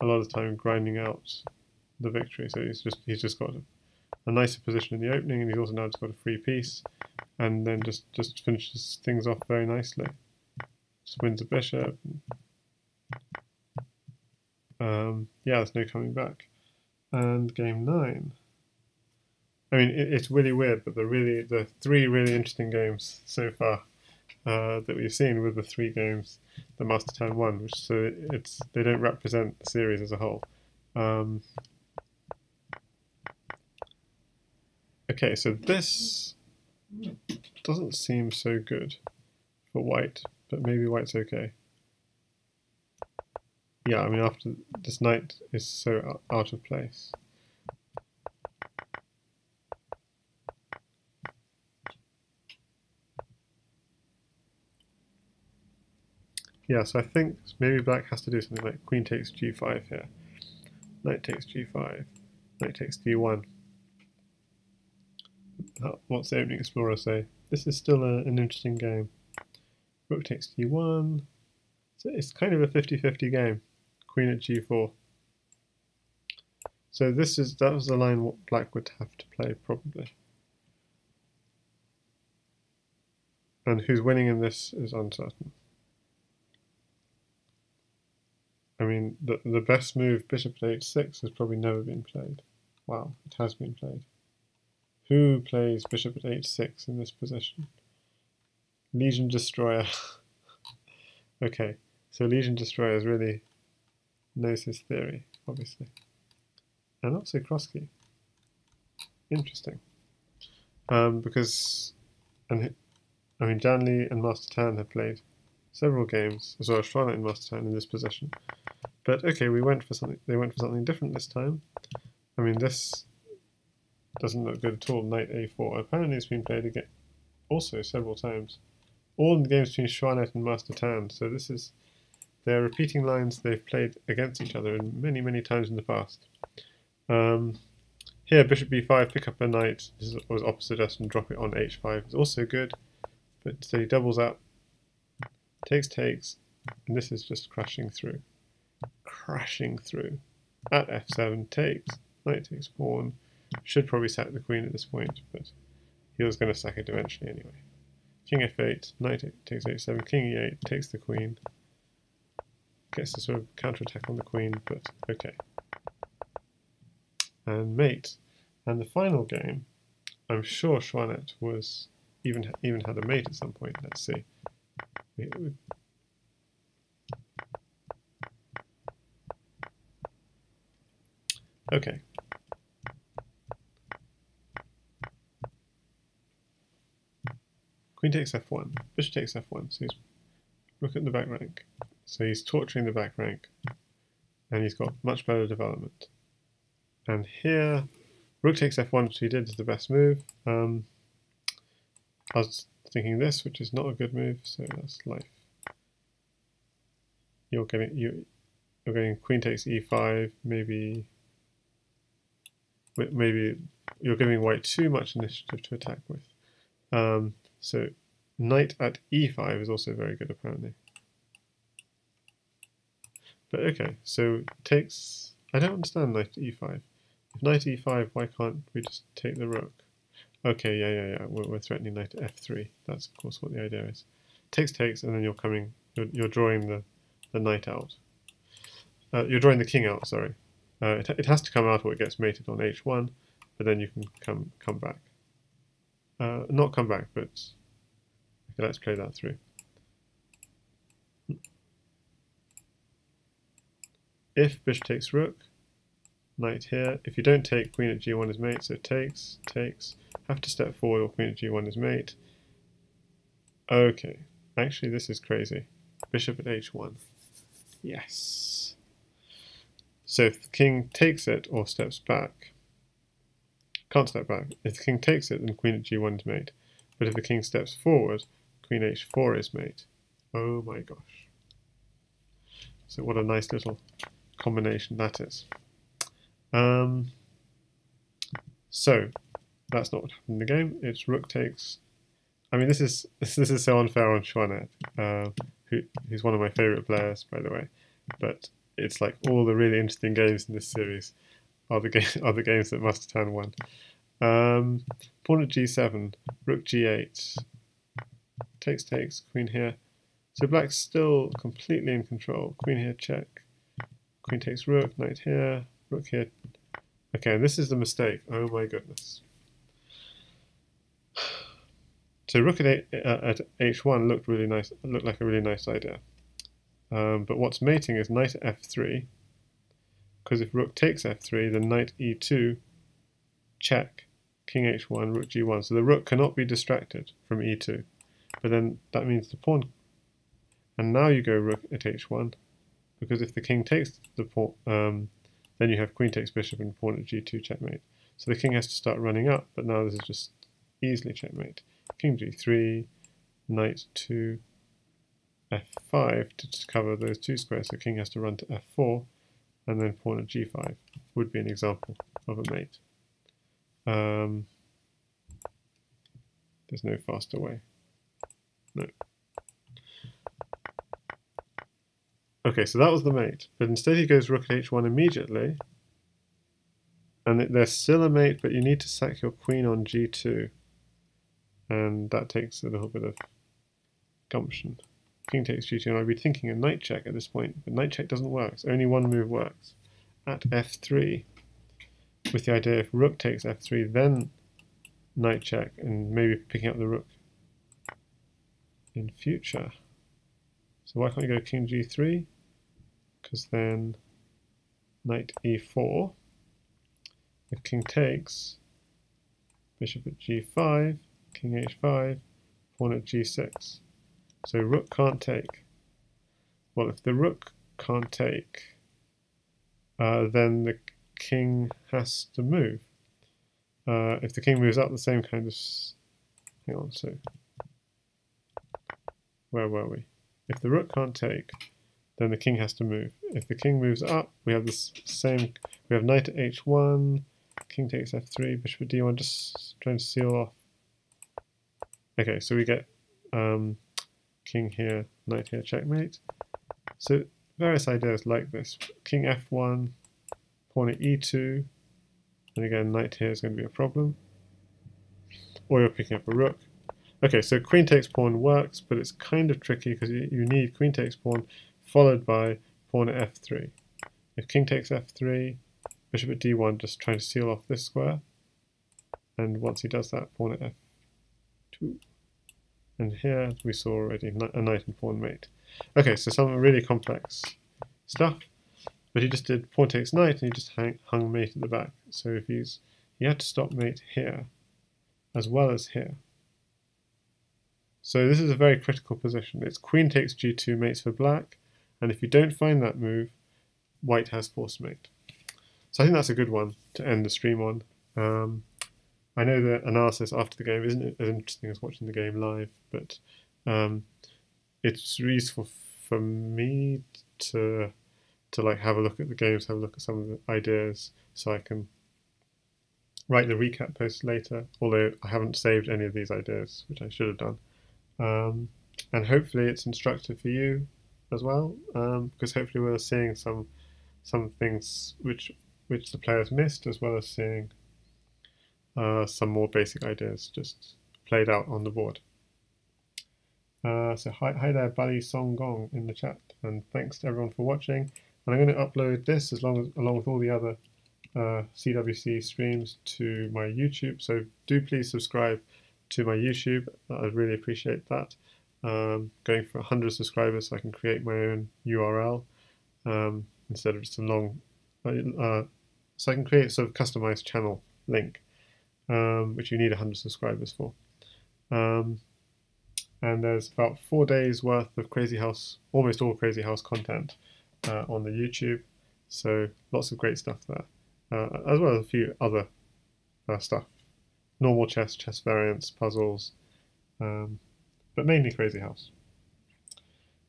a lot of the time grinding out the victory. So he's just got a nicer position in the opening, and he's also now just got a free piece. and then just finishes things off very nicely. Just wins a bishop. Yeah, there's no coming back. And game 9. I mean, it's really weird, but the 3 really interesting games so far that we've seen were the 3 games that mastertan won, which so they don't represent the series as a whole. Okay, so this doesn't seem so good for white, but maybe white's okay. Yeah, I mean, after this knight is so out of place. Yeah, so I think maybe black has to do something like queen takes g5 here. Knight takes g5. Knight takes d1. What's the opening explorer say? This is still an interesting game. Rook takes d1. So it's kind of a 50-50 game. Queen at g4. So that was the line what black would have to play probably. And who's winning in this is uncertain. I mean, the best move, bishop at h6, has probably never been played. Wow, it has been played. Who plays bishop at h6 in this position? Legion Destroyer. Okay, so Legion Destroyer really knows his theory, obviously. And also Krosky. Interesting. Because, I mean, Janley and mastertan have played several games, as well as xuanet and mastertan in this position. But okay, they went for something different this time. I mean, this doesn't look good at all. Knight a4. Apparently, it's been played again, also several times. All in the games between xuanet and mastertan. So they're repeating lines they've played against each other many, many times in the past. Here, bishop b5, pick up a knight. This was opposite us and drop it on h5. It's also good, but so he doubles up, takes, and this is just crashing through. At f7, takes, knight takes pawn. Should probably sack the queen at this point, but he was going to sack it eventually anyway. King f8, knight takes h7, king e8, takes the queen. Gets a sort of counterattack on the queen, but okay. And mate. And the final game, I'm sure xuanet was even had a mate at some point. Let's see. Okay. Queen takes f1, bishop takes f1, so he's rook at the back rank. So he's torturing the back rank, and he's got much better development. And here, rook takes f1, which he did, is the best move. I was thinking this, which is not a good move, so that's life. You're getting queen takes e5, maybe you're giving white too much initiative to attack with. So knight at e5 is also very good apparently. But okay, so takes. I don't understand knight at e5. If knight e5, why can't we just take the rook? Okay, yeah. We're threatening knight at f3. That's of course what the idea is. Takes, and then you're drawing the knight out. You're drawing the king out. Sorry. It has to come out or it gets mated on h1, but then you can come back. Not come back, but okay, let's play that through. If bishop takes rook, knight here. If you don't take, queen at g1 is mate, so takes. Have to step forward or queen at g1 is mate. Okay, actually this is crazy. Bishop at h1. Yes. So if the king takes it or steps back, can't step back. If the king takes it, then queen at g1 is mate. But if the king steps forward, queen h4 is mate. Oh my gosh. So what a nice little combination that is. So that's not what happened in the game. It's rook takes. I mean, this is so unfair on xuanet, who's one of my favourite players, by the way. But it's like all the really interesting games in this series are the games that mastertan won. Pawn at g7, rook g8, takes, queen here. So black's still completely in control. Queen here, check. Queen takes rook, knight here, rook here. Okay, this is the mistake. Oh my goodness. So rook at h1 looked really nice. Looked like a really nice idea. But what's mating is knight at f3, because if rook takes f3, then knight e2, check, king h1, rook g1. So the rook cannot be distracted from e2. But then that means the pawn. And now you go rook at h1, because if the king takes the pawn, then you have queen takes bishop and pawn at g2 checkmate. So the king has to start running up, but now this is just easily checkmate. King g3, knight to f5 to cover those two squares, so king has to run to f4, and then pawn at g5 would be an example of a mate. There's no faster way. No. Okay, so that was the mate, but instead he goes rook at h1 immediately, and there's still a mate, but you need to sack your queen on g2, and that takes a little bit of gumption. King takes g2, and I'd be thinking a knight check at this point, but knight check doesn't work, so only one move works. At f3, with the idea if rook takes f3, then knight check, and maybe picking up the rook in future. So why can't you go king g3? Because then knight e4, if king takes, bishop at g5, king h5, pawn at g6. So rook can't take. Well, if the rook can't take, then the king has to move. If the king moves up, the same kind of... Hang on, so... Where were we? If the rook can't take, then the king has to move. If the king moves up, we have this same... We have knight at h1, king takes f3, bishop at d1, just trying to seal off. Okay, so we get king here, knight here, checkmate. So various ideas like this. King f1, pawn at e2, and again knight here is going to be a problem. Or you're picking up a rook. Okay, so queen takes pawn works, but it's kind of tricky because you need queen takes pawn followed by pawn at f3. If king takes f3, bishop at d1, just trying to seal off this square. And once he does that, pawn at f2. And here we saw already a knight and pawn mate. Okay, so some really complex stuff. But he just did pawn takes knight and he just hung mate at the back. So if he had to stop mate here as well as here. So this is a very critical position. It's queen takes g2 mates for black, and if you don't find that move, white has forced mate. So I think that's a good one to end the stream on. I know the analysis after the game isn't as interesting as watching the game live, but it's useful for me to like have a look at the games, have a look at some of the ideas, so I can write the recap post later, although I haven't saved any of these ideas, which I should have done. And hopefully it's instructive for you as well, because hopefully we're seeing some things which the players missed, as well as seeing some more basic ideas just played out on the board. So hi there, Bali Song Gong in the chat, and thanks to everyone for watching. And I'm going to upload this along with all the other CWC streams to my YouTube. So do please subscribe to my YouTube. I'd really appreciate that. Going for 100 subscribers so I can create my own URL instead of just a long. So I can create a sort of customized channel link, which you need 100 subscribers for. And there's about 4 days worth of Crazyhouse, almost all Crazyhouse content on the YouTube. So lots of great stuff there, as well as a few other stuff. Normal chess variants, puzzles, but mainly Crazyhouse.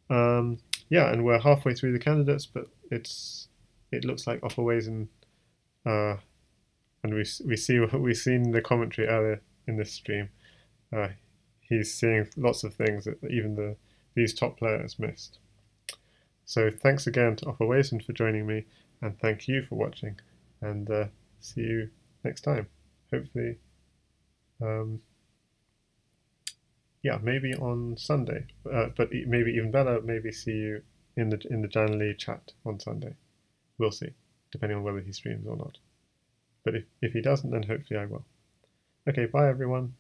Yeah, and we're halfway through the candidates, but it looks like opperwezen, and we've seen the commentary earlier in this stream. He's seeing lots of things that even these top players missed. So thanks again to opperwezen for joining me, and thank you for watching, and see you next time. hopefully, yeah, maybe on Sunday. But maybe even better, maybe see you in the Janley chat on Sunday. We'll see, depending on whether he streams or not. But if he doesn't, then hopefully I will. Okay, bye everyone.